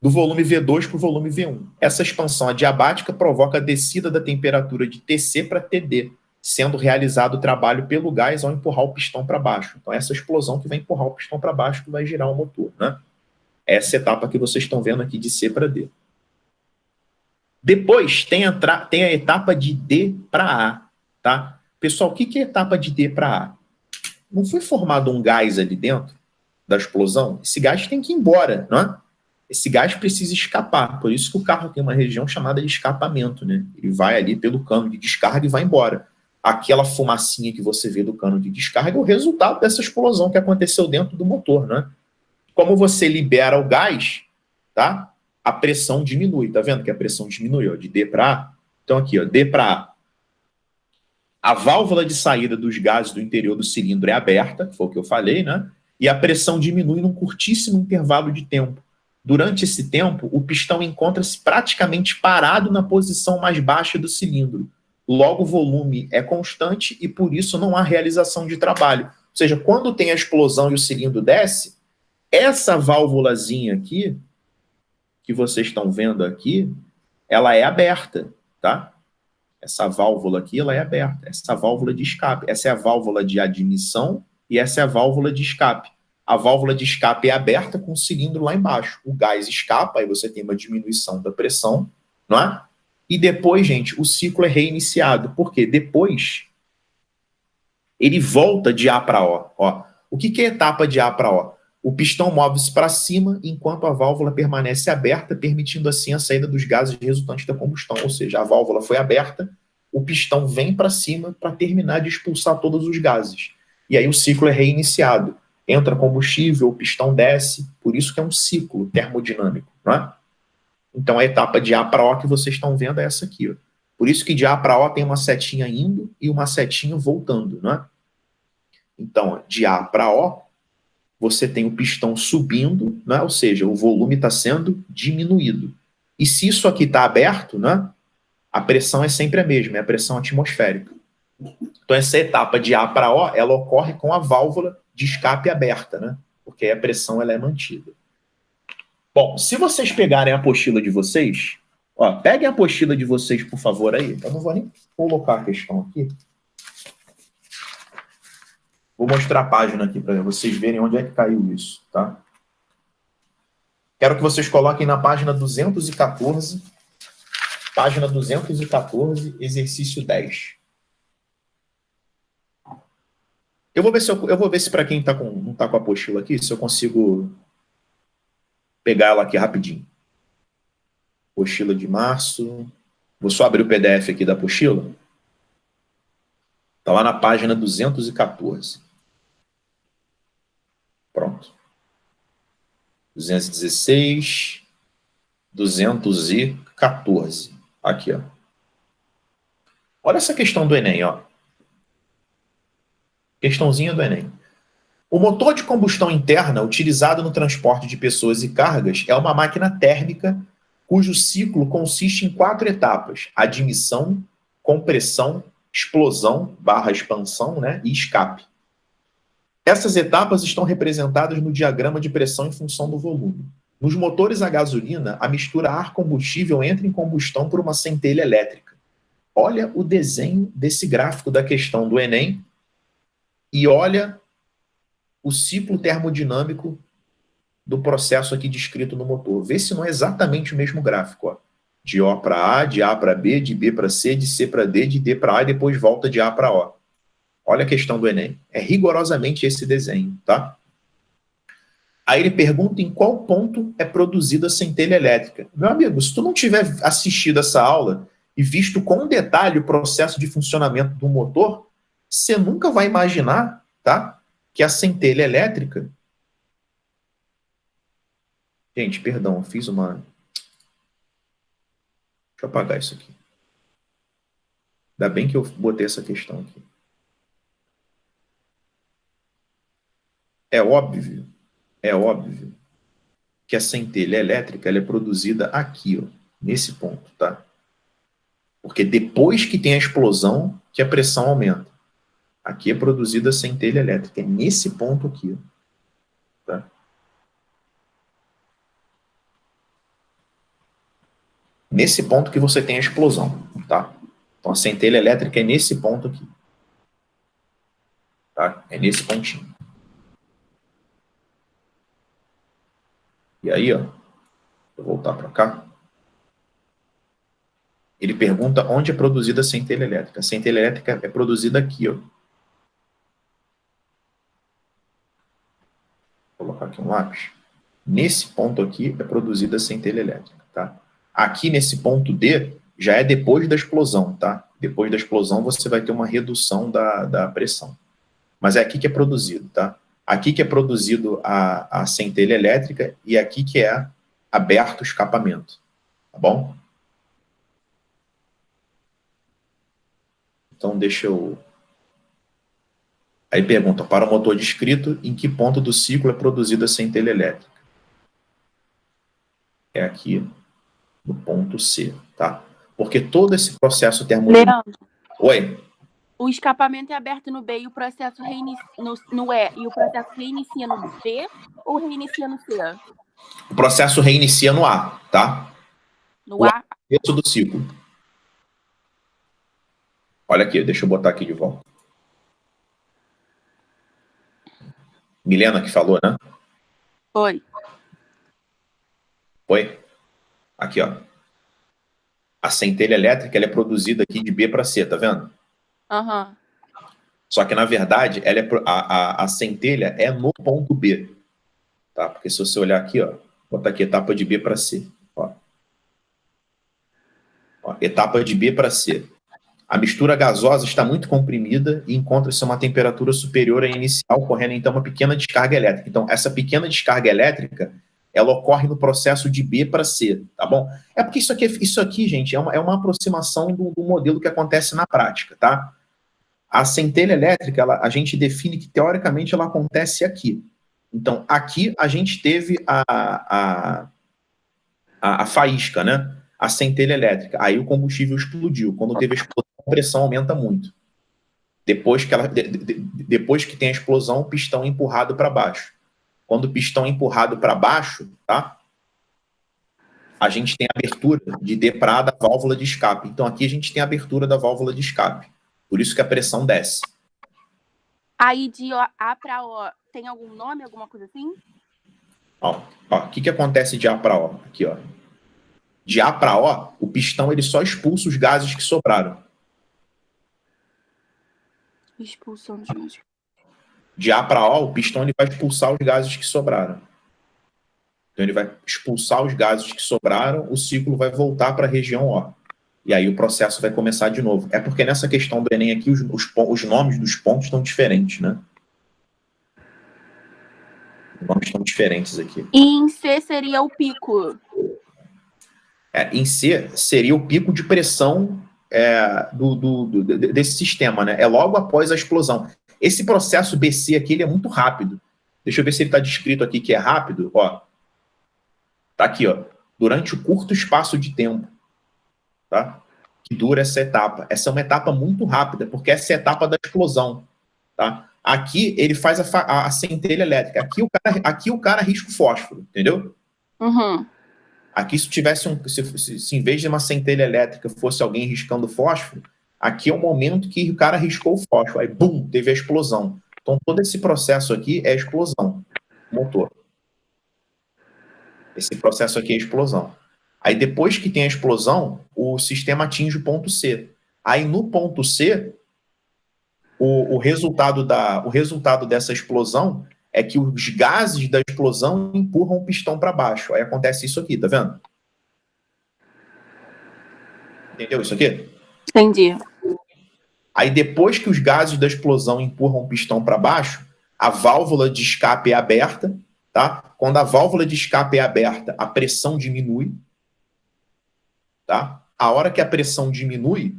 Do volume V2 para o volume V1. Essa expansão adiabática provoca a descida da temperatura de TC para TD, sendo realizado o trabalho pelo gás ao empurrar o pistão para baixo. Então, essa explosão que vai empurrar o pistão para baixo, que vai girar o motor, né? Essa etapa que vocês estão vendo aqui de C para D. Depois, tem a etapa de D para A, tá? Pessoal, o que é a etapa de D para A? Não foi formado um gás ali dentro da explosão? Esse gás tem que ir embora, não é? Esse gás precisa escapar. Por isso que o carro tem uma região chamada de escapamento, né? Ele vai ali pelo cano de descarga e vai embora. Aquela fumacinha que você vê do cano de descarga é o resultado dessa explosão que aconteceu dentro do motor, né? Como você libera o gás, tá? A pressão diminui. Tá vendo que a pressão diminui, ó, de D para A? Então aqui, ó, D para A. A válvula de saída dos gases do interior do cilindro é aberta, que foi o que eu falei, né? E a pressão diminui num curtíssimo intervalo de tempo. Durante esse tempo, o pistão encontra-se praticamente parado na posição mais baixa do cilindro. Logo, o volume é constante e, por isso, não há realização de trabalho. Ou seja, quando tem a explosão e o cilindro desce, essa válvulazinha aqui, que vocês estão vendo aqui, ela é aberta, tá? Essa válvula aqui, ela é aberta. Essa válvula de escape. Essa é a válvula de admissão e essa é a válvula de escape. A válvula de escape é aberta com o cilindro lá embaixo. O gás escapa, aí você tem uma diminuição da pressão, não é? E depois, gente, o ciclo é reiniciado. Por quê? Depois, ele volta de A para O. Ó, o que é a etapa de A para O? O pistão move-se para cima enquanto a válvula permanece aberta, permitindo assim a saída dos gases resultantes da combustão. Ou seja, a válvula foi aberta, o pistão vem para cima para terminar de expulsar todos os gases. E aí o ciclo é reiniciado. Entra combustível, o pistão desce, por isso que é um ciclo termodinâmico, não é? Então a etapa de A para O que vocês estão vendo é essa aqui, ó. Por isso que de A para O tem uma setinha indo e uma setinha voltando, não é? Então, de A para O, você tem o pistão subindo, né? Ou seja, o volume está sendo diminuído. E se isso aqui está aberto, né? A pressão é sempre a mesma, é a pressão atmosférica. Então, essa etapa de A para O, ela ocorre com a válvula de escape aberta, né? Porque aí a pressão ela é mantida. Bom, se vocês pegarem a apostila de vocês, ó, peguem a apostila de vocês, por favor, aí. Eu não vou nem colocar a questão aqui. Vou mostrar a página aqui para vocês verem onde é que caiu isso, tá? Quero que vocês coloquem na página 214, página 214, exercício 10. Eu vou ver se para quem não está com a apostila aqui, se eu consigo pegar ela aqui rapidinho. Apostila de março. Vou só abrir o PDF aqui da apostila. Está lá na página 214. Pronto. 216, 214. Aqui, ó. Olha essa questão do Enem, ó. Questãozinha do Enem. O motor de combustão interna utilizado no transporte de pessoas e cargas é uma máquina térmica cujo ciclo consiste em 4 etapas: admissão, compressão, explosão, expansão, né, e escape. Essas etapas estão representadas no diagrama de pressão em função do volume. Nos motores a gasolina, a mistura ar-combustível entra em combustão por uma centelha elétrica. Olha o desenho desse gráfico da questão do Enem e olha o ciclo termodinâmico do processo aqui descrito no motor. Vê se não é exatamente o mesmo gráfico, ó. De O para A, de A para B, de B para C, de C para D, de D para A e depois volta de A para O. Olha a questão do Enem. É rigorosamente esse desenho, tá? Aí ele pergunta em qual ponto é produzida a centelha elétrica. Meu amigo, se tu não tiver assistido essa aula e visto com detalhe o processo de funcionamento do motor, você nunca vai imaginar, tá, que a centelha elétrica... Gente, perdão, eu fiz uma... Deixa eu apagar isso aqui. Ainda bem que eu botei essa questão aqui. É óbvio que a centelha elétrica ela é produzida aqui, ó, nesse ponto, tá? Porque depois que tem a explosão, que a pressão aumenta. Aqui é produzida a centelha elétrica, é nesse ponto aqui, ó, tá? Nesse ponto que você tem a explosão, tá? Então a centelha elétrica é nesse ponto aqui, tá? É nesse pontinho. E aí, ó, vou voltar para cá. Ele pergunta onde é produzida a centelha elétrica. A centelha elétrica é produzida aqui, ó. Vou colocar aqui um lápis. Nesse ponto aqui é produzida a centelha elétrica, tá? Aqui nesse ponto D já é depois da explosão, tá? Depois da explosão você vai ter uma redução da pressão. Mas é aqui que é produzido, tá? Aqui que é produzido a centelha elétrica e aqui que é aberto o escapamento, tá bom? Então deixa eu... Aí pergunta, para o motor descrito, em que ponto do ciclo é produzida a centelha elétrica? É aqui no ponto C, tá? Porque todo esse processo termodinâmico... Leandro, Oi? o escapamento é aberto no B e o processo reinicia no E, e o processo reinicia no B ou reinicia no C? O processo reinicia no A, tá? No O A? começo do ciclo. Olha aqui, deixa eu botar aqui de volta. Milena que falou, né? Foi. Foi? Aqui, ó. A centelha elétrica ela é produzida aqui de B para C, tá vendo? Aham. Só que, na verdade, ela é, a centelha é no ponto B. Tá? Porque se você olhar aqui, ó, botar aqui etapa de B para C. Ó. Ó, etapa de B para C. A mistura gasosa está muito comprimida e encontra-se a uma temperatura superior à inicial, ocorrendo então uma pequena descarga elétrica. Então, essa pequena descarga elétrica, ela ocorre no processo de B para C, tá bom? É porque isso aqui gente, é uma aproximação do modelo que acontece na prática, tá? A centelha elétrica, a gente define que, teoricamente, ela acontece aqui. Então, aqui a gente teve a faísca, né? A centelha elétrica. Aí o combustível explodiu. Quando teve a explosão, a pressão aumenta muito. Depois que tem a explosão, o pistão é empurrado para baixo. Quando o pistão é empurrado para baixo, tá? A gente tem a abertura de D para A da válvula de escape. Então, aqui a gente tem a abertura da válvula de escape. Por isso que a pressão desce. Aí de A para O, tem algum nome, alguma coisa assim? Ó, o que acontece de A para O? Aqui, ó. De A para O, o pistão ele só expulsa os gases que sobraram. Expulsão de gases. De A para O, o pistão ele vai expulsar os gases que sobraram. Então, ele vai expulsar os gases que sobraram, o ciclo vai voltar para a região O. E aí o processo vai começar de novo. É porque nessa questão do Enem aqui, os nomes dos pontos estão diferentes, né? Os nomes estão diferentes aqui. E em C seria o pico. Em C, seria o pico de pressão desse sistema, né? É logo após a explosão. Esse processo BC aqui, ele é muito rápido. Deixa eu ver se ele está descrito aqui que é rápido. Ó, tá aqui, ó. Durante o curto espaço de tempo, tá? Que dura essa etapa. Essa é uma etapa muito rápida, porque essa é a etapa da explosão, tá? Aqui, ele faz a centelha elétrica. Aqui o cara risca o fósforo, entendeu? Uhum. Aqui, se tivesse se em vez de uma centelha elétrica fosse alguém riscando fósforo, aqui é o momento que o cara riscou o fósforo. Aí, bum, teve a explosão. Então, todo esse processo aqui é explosão. Motor. Esse processo aqui é explosão. Aí, depois que tem a explosão, o sistema atinge o ponto C. Aí, no ponto C, o resultado dessa explosão é que os gases da explosão empurram o pistão para baixo. Aí acontece isso aqui, tá vendo? Entendeu isso aqui? Entendi. Aí depois que os gases da explosão empurram o pistão para baixo, a válvula de escape é aberta, tá? Quando a válvula de escape é aberta, a pressão diminui, tá? A hora que a pressão diminui,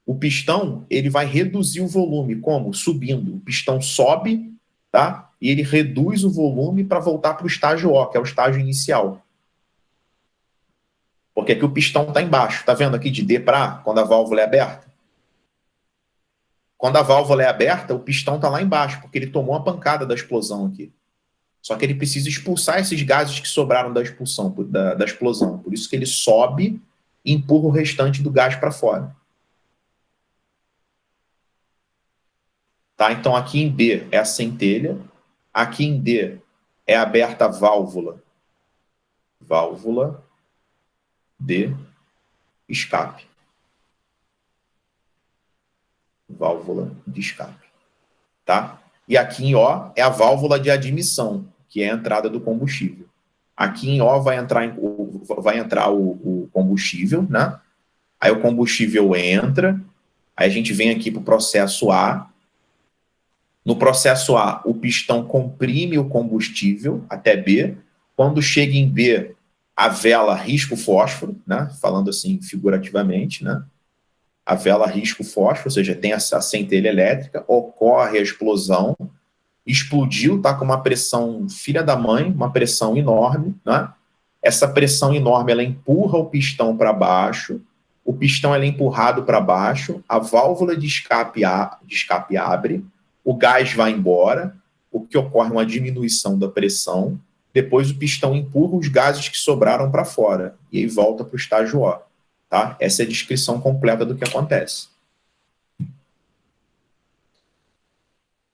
o pistão ele vai reduzir o volume. Como? Subindo. O pistão sobe, tá? E ele reduz o volume para voltar para o estágio O, que é o estágio inicial. Porque aqui o pistão está embaixo. Tá vendo aqui de D para A, quando a válvula é aberta? Quando a válvula é aberta, o pistão está lá embaixo, porque ele tomou a pancada da explosão aqui. Só que ele precisa expulsar esses gases que sobraram da explosão. Por isso que ele sobe e empurra o restante do gás para fora. Tá? Então, aqui em B é a centelha. Aqui em D é aberta a válvula. Válvula de escape. Válvula de escape. Tá? E aqui em O é a válvula de admissão, que é a entrada do combustível. Aqui em O vai entrar o combustível, né? Aí o combustível entra, aí a gente vem aqui para o processo A. No processo A, o pistão comprime o combustível até B. Quando chega em B, a vela risca o fósforo, né? Falando assim figurativamente, né? A vela risca o fósforo, ou seja, tem essa centelha elétrica, ocorre a explosão, explodiu, tá com uma pressão filha da mãe, uma pressão enorme, né? Essa pressão enorme, ela empurra o pistão para baixo, o pistão é empurrado para baixo, a válvula de escape abre, o gás vai embora, o que ocorre uma diminuição da pressão, depois o pistão empurra os gases que sobraram para fora, e aí volta para o estágio O. Tá? Essa é a descrição completa do que acontece.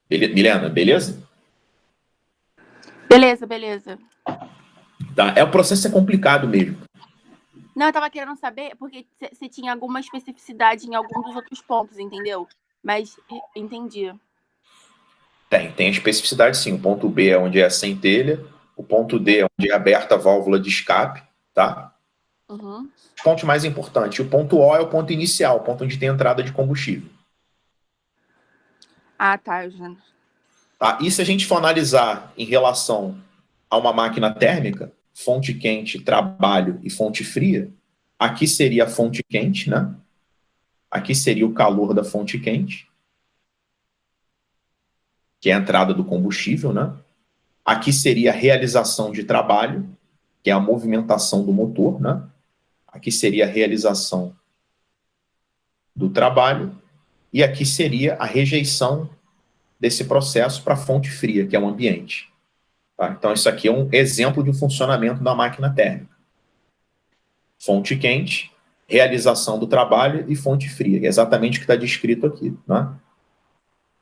Milena, beleza? Beleza. Tá. O processo é complicado mesmo. Não, eu tava querendo saber, porque você tinha alguma especificidade em algum dos outros pontos, entendeu? Mas entendi. Tem especificidade sim. O ponto B é onde é a centelha, o ponto D é onde é aberta a válvula de escape, tá? Uhum. Os pontos mais importantes. O ponto O é o ponto inicial, o ponto onde tem entrada de combustível. Ah, tá, Eugênio. Tá? E se a gente for analisar em relação a uma máquina térmica, fonte quente, trabalho e fonte fria, aqui seria a fonte quente, né? Aqui seria o calor da fonte quente, que é a entrada do combustível, né? Aqui seria a realização de trabalho, que é a movimentação do motor, né? Aqui seria a realização do trabalho, e aqui seria a rejeição desse processo para a fonte fria, que é o ambiente. Tá? Então, isso aqui é um exemplo de funcionamento da máquina térmica. Fonte quente, realização do trabalho e fonte fria. É exatamente o que está descrito aqui. Né?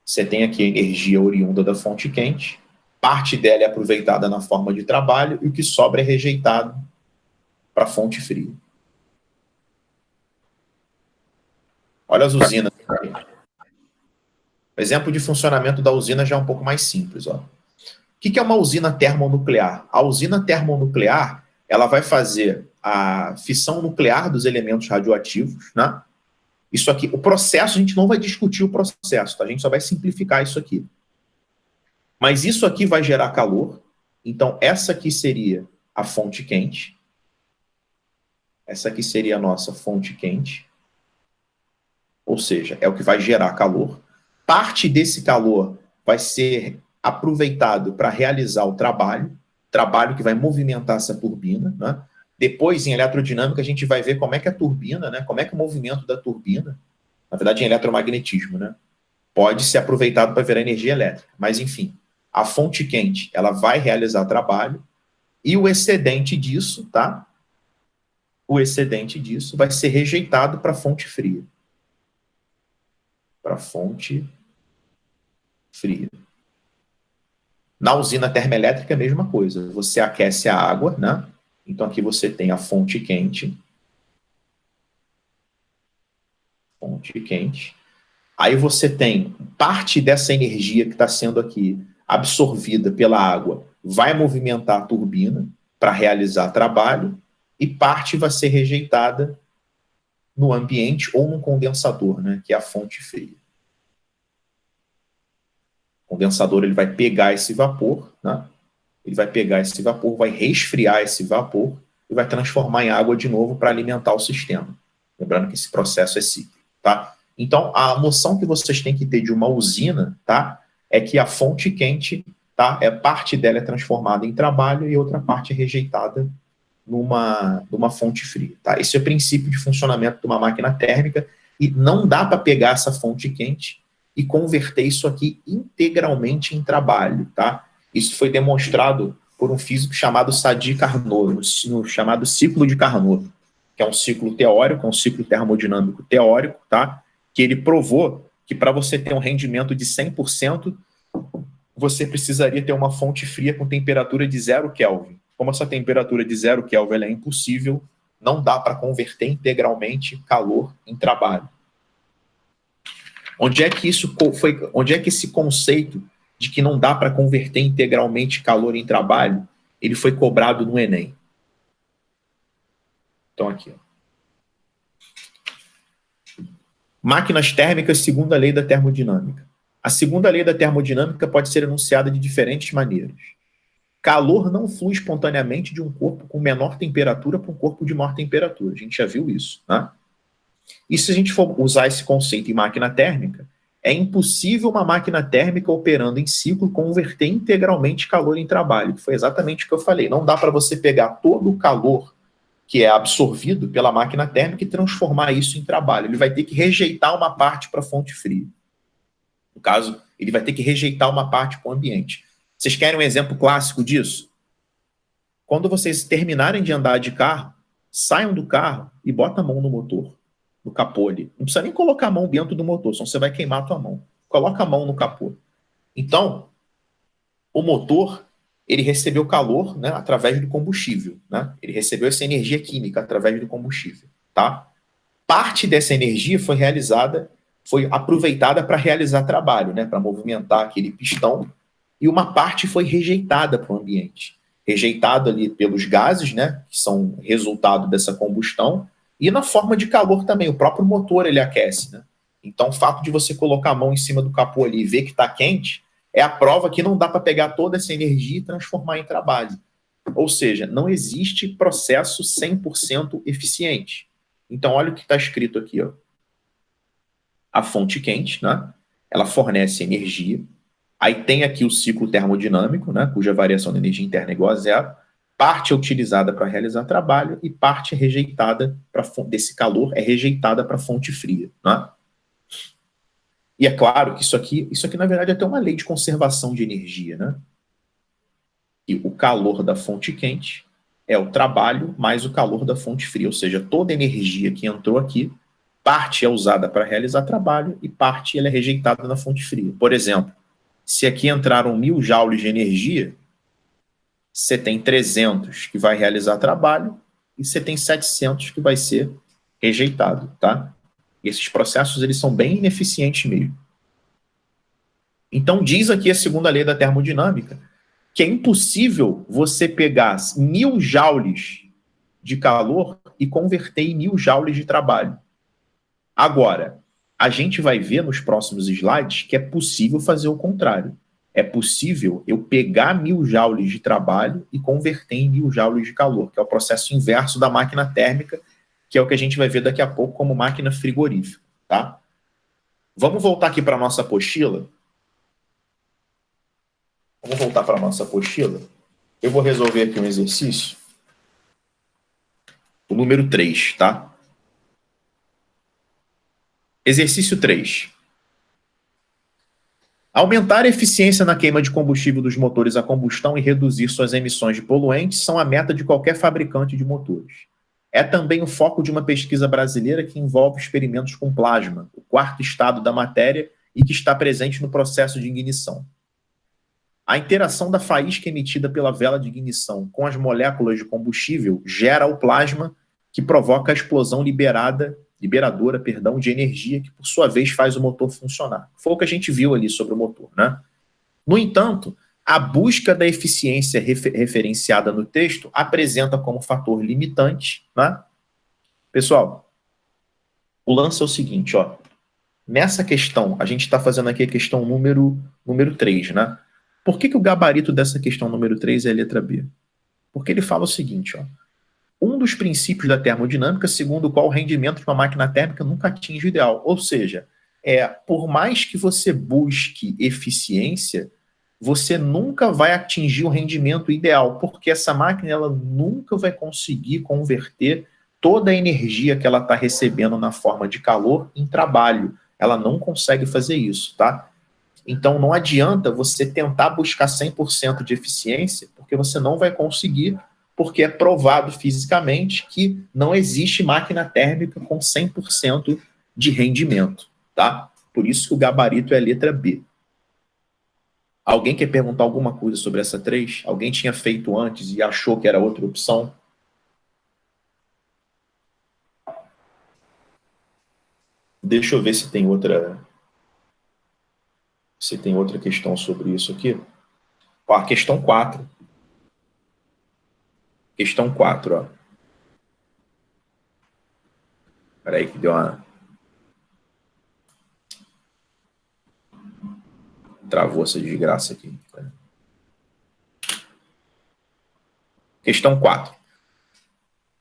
Você tem aqui a energia oriunda da fonte quente, parte dela é aproveitada na forma de trabalho e o que sobra é rejeitado para a fonte fria. Olha as usinas. O exemplo de funcionamento da usina já é um pouco mais simples. Ó. O que é uma usina termonuclear? A usina termonuclear ela vai fazer a fissão nuclear dos elementos radioativos. Né? Isso aqui, o processo, a gente não vai discutir o processo, tá? A gente só vai simplificar isso aqui. Mas isso aqui vai gerar calor. Então, essa aqui seria a fonte quente. Essa aqui seria a nossa fonte quente. Ou seja, é o que vai gerar calor. Parte desse calor vai ser aproveitado para realizar o trabalho que vai movimentar essa turbina. Né? Depois, em elerodinâmica, a gente vai ver como é que a turbina, né? Como é que o movimento da turbina, na verdade, em eletromagnetismo, né? Pode ser aproveitado para virar energia elétrica. Mas, enfim, a fonte quente ela vai realizar trabalho e o excedente disso, tá? O excedente disso vai ser rejeitado para a fonte fria. Para a fonte fria. Na usina termoelétrica é a mesma coisa. Você aquece a água, né? Então aqui você tem a fonte quente. Fonte quente. Aí você tem parte dessa energia que está sendo aqui absorvida pela água, vai movimentar a turbina para realizar trabalho e parte vai ser rejeitada no ambiente ou no condensador, né? Que é a fonte fria. O condensador ele vai pegar esse vapor, né? Ele vai pegar esse vapor, vai resfriar esse vapor e vai transformar em água de novo para alimentar o sistema. Lembrando que esse processo é cíclico, tá? Então, a noção que vocês têm que ter de uma usina, tá? É que a fonte quente, tá? Parte dela é transformada em trabalho e outra parte é rejeitada numa fonte fria, tá? Esse é o princípio de funcionamento de uma máquina térmica e não dá para pegar essa fonte quente e converter isso aqui integralmente em trabalho, tá? Isso foi demonstrado por um físico chamado Sadi Carnot, no chamado ciclo de Carnot, que é um ciclo teórico, é um ciclo termodinâmico teórico, tá? Que ele provou que para você ter um rendimento de 100%, você precisaria ter uma fonte fria com temperatura de 0 Kelvin. Como essa temperatura de 0 Kelvin é impossível, não dá para converter integralmente calor em trabalho. Onde é que esse conceito de que não dá para converter integralmente calor em trabalho, ele foi cobrado no Enem? Então, aqui. Ó. Máquinas térmicas, segunda lei da termodinâmica. A segunda lei da termodinâmica pode ser enunciada de diferentes maneiras. Calor não flui espontaneamente de um corpo com menor temperatura para um corpo de maior temperatura. A gente já viu isso, né? E se a gente for usar esse conceito em máquina térmica, é impossível uma máquina térmica operando em ciclo converter integralmente calor em trabalho, que foi exatamente o que eu falei. Não dá para você pegar todo o calor que é absorvido pela máquina térmica e transformar isso em trabalho. Ele vai ter que rejeitar uma parte para a fonte fria. No caso, ele vai ter que rejeitar uma parte para o ambiente. Vocês querem um exemplo clássico disso? Quando vocês terminarem de andar de carro, saiam do carro e botam a mão no motor, no capô ali. Não precisa nem colocar a mão dentro do motor, senão você vai queimar a tua mão. Coloca a mão no capô. Então, o motor, ele recebeu calor, né, através do combustível. Né? Ele recebeu essa energia química através do combustível. Tá? Parte dessa energia foi aproveitada para realizar trabalho, né, para movimentar aquele pistão, e uma parte foi rejeitada para o ambiente. Rejeitado ali pelos gases, né, que são resultado dessa combustão, e na forma de calor também. O próprio motor ele aquece. Né? Então, o fato de você colocar a mão em cima do capô ali e ver que está quente é a prova que não dá para pegar toda essa energia e transformar em trabalho. Ou seja, não existe processo 100% eficiente. Então, olha o que está escrito aqui. Ó. A fonte quente, né? Ela fornece energia. Aí tem aqui o ciclo termodinâmico, né, cuja variação da energia interna é igual a zero. Parte é utilizada para realizar trabalho e parte é rejeitada desse calor é rejeitada para a fonte fria, né? E é claro que isso aqui na verdade é até uma lei de conservação de energia, né? E o calor da fonte quente é o trabalho mais o calor da fonte fria, ou seja, toda a energia que entrou aqui, parte é usada para realizar trabalho e parte ela é rejeitada na fonte fria. Por exemplo, se aqui entraram 1000 joules de energia, você tem 300 que vai realizar trabalho e você tem 700 que vai ser rejeitado, tá? E esses processos, eles são bem ineficientes mesmo. Então, diz aqui a segunda lei da termodinâmica que é impossível você pegar 1000 joules de calor e converter em 1000 joules de trabalho. Agora, a gente vai ver nos próximos slides que é possível fazer o contrário. É possível eu pegar 1000 joules de trabalho e converter em 1000 joules de calor, que é o processo inverso da máquina térmica, que é o que a gente vai ver daqui a pouco como máquina frigorífica, tá? Vamos voltar aqui para a nossa apostila. Vamos voltar para a nossa apostila. Eu vou resolver aqui um exercício. O número 3, tá? Exercício 3. Aumentar a eficiência na queima de combustível dos motores a combustão e reduzir suas emissões de poluentes são a meta de qualquer fabricante de motores. É também o foco de uma pesquisa brasileira que envolve experimentos com plasma, o quarto estado da matéria, e que está presente no processo de ignição. A interação da faísca emitida pela vela de ignição com as moléculas de combustível gera o plasma, que provoca a explosão liberadora de energia, que por sua vez faz o motor funcionar. Foi o que a gente viu ali sobre o motor, né? No entanto, a busca da eficiência referenciada no texto apresenta como fator limitante, né? Pessoal, o lance é o seguinte, ó. Nessa questão, a gente está fazendo aqui a questão número 3, né? Por que o gabarito dessa questão número 3 é a letra B? Porque ele fala o seguinte, ó. Um dos princípios da termodinâmica, segundo o qual o rendimento de uma máquina térmica nunca atinge o ideal. Ou seja, por mais que você busque eficiência, você nunca vai atingir o rendimento ideal, porque essa máquina ela nunca vai conseguir converter toda a energia que ela está recebendo na forma de calor em trabalho. Ela não consegue fazer isso, tá? Então não adianta você tentar buscar 100% de eficiência, porque você não vai conseguir, porque é provado fisicamente que não existe máquina térmica com 100% de rendimento, tá? Por isso que o gabarito é a letra B. Alguém quer perguntar alguma coisa sobre essa 3? Alguém tinha feito antes e achou que era outra opção? Deixa eu ver se tem outra questão sobre isso aqui. Ó, a questão 4. Questão 4, ó. Espera aí que deu uma... Travou essa desgraça aqui. Questão 4.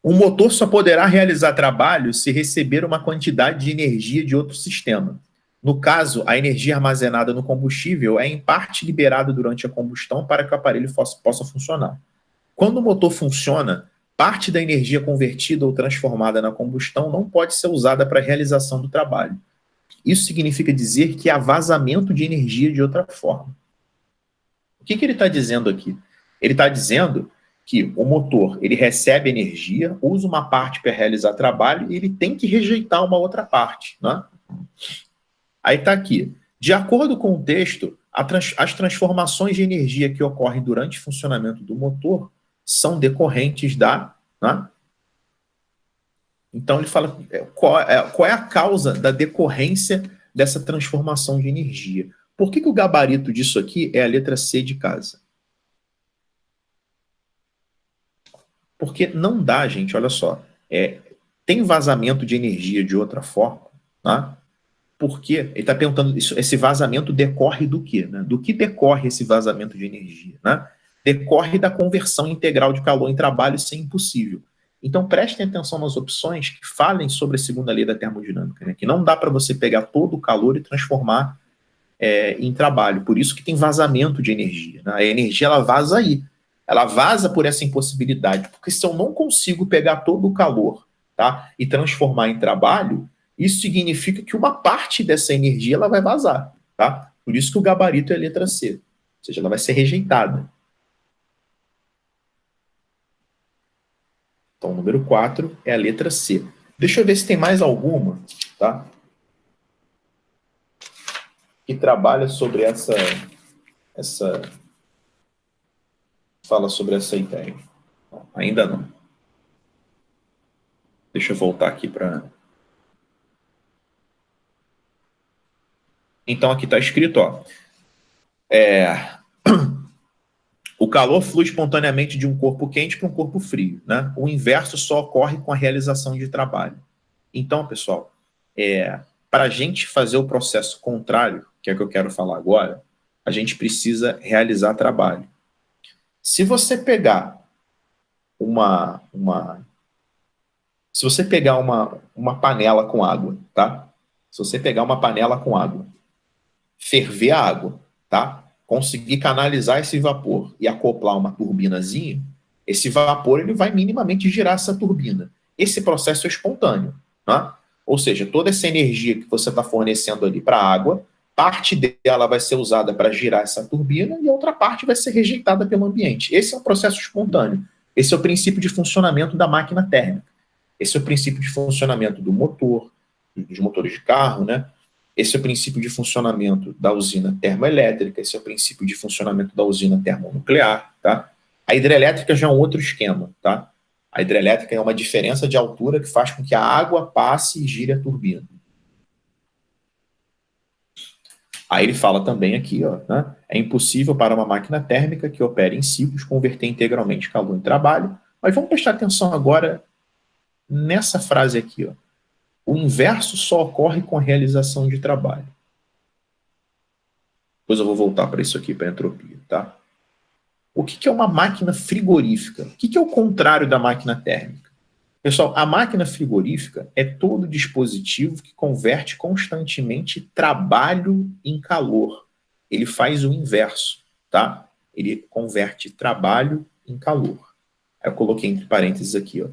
Um motor só poderá realizar trabalho se receber uma quantidade de energia de outro sistema. No caso, a energia armazenada no combustível é em parte liberada durante a combustão para que o aparelho possa funcionar. Quando o motor funciona, parte da energia convertida ou transformada na combustão não pode ser usada para a realização do trabalho. Isso significa dizer que há vazamento de energia de outra forma. O que ele está dizendo aqui? Ele está dizendo que o motor ele recebe energia, usa uma parte para realizar trabalho e ele tem que rejeitar uma outra parte, né? Aí está aqui. De acordo com o texto, as transformações de energia que ocorrem durante o funcionamento do motor são decorrentes da... Né? Então, ele fala qual é a causa da decorrência dessa transformação de energia. Por que o gabarito disso aqui é a letra C de casa? Porque não dá, gente, olha só. Tem vazamento de energia de outra forma, né? Porque ele está perguntando, esse vazamento decorre do quê? Né? Do que decorre esse vazamento de energia? Né? Decorre da conversão integral de calor em trabalho, isso é impossível. Então prestem atenção nas opções que falem sobre a segunda lei da termodinâmica, né? Que não dá para você pegar todo o calor e transformar em trabalho. Por isso que tem vazamento de energia, né? A energia, ela vaza aí. Ela vaza por essa impossibilidade. Porque se eu não consigo pegar todo o calor, tá, e transformar em trabalho, isso significa que uma parte dessa energia ela vai vazar. Tá? Por isso que o gabarito é a letra C. Ou seja, ela vai ser rejeitada. Então, o número 4 é a letra C. Deixa eu ver se tem mais alguma, tá? Que trabalha sobre fala sobre essa ideia. Não, ainda não. Deixa eu voltar aqui para... Então, aqui está escrito, ó, o calor flui espontaneamente de um corpo quente para um corpo frio, né? O inverso só ocorre com a realização de trabalho. Então, pessoal, para a gente fazer o processo contrário, que é o que eu quero falar agora, a gente precisa realizar trabalho. Se você pegar uma panela com água, tá? Se você pegar uma panela com água, ferver a água, tá? Conseguir canalizar esse vapor e acoplar uma turbinazinha, esse vapor ele vai minimamente girar essa turbina. Esse processo é espontâneo, tá? Ou seja, toda essa energia que você está fornecendo ali para a água, parte dela vai ser usada para girar essa turbina e a outra parte vai ser rejeitada pelo ambiente. Esse é um processo espontâneo. Esse é o princípio de funcionamento da máquina térmica. Esse é o princípio de funcionamento do motor, dos motores de carro, né? Esse é o princípio de funcionamento da usina termoelétrica, esse é o princípio de funcionamento da usina termonuclear, tá? A hidrelétrica já é um outro esquema, tá? A hidrelétrica é uma diferença de altura que faz com que a água passe e gire a turbina. Aí ele fala também aqui, ó, né? É impossível para uma máquina térmica que opere em ciclos converter integralmente calor em trabalho. Mas vamos prestar atenção agora nessa frase aqui, ó. O inverso só ocorre com a realização de trabalho. Depois eu vou voltar para isso aqui, para a entropia, tá? O que é uma máquina frigorífica? O que é o contrário da máquina térmica? Pessoal, a máquina frigorífica é todo dispositivo que converte constantemente trabalho em calor. Ele faz o inverso, tá? Ele converte trabalho em calor. Aí eu coloquei entre parênteses aqui, ó.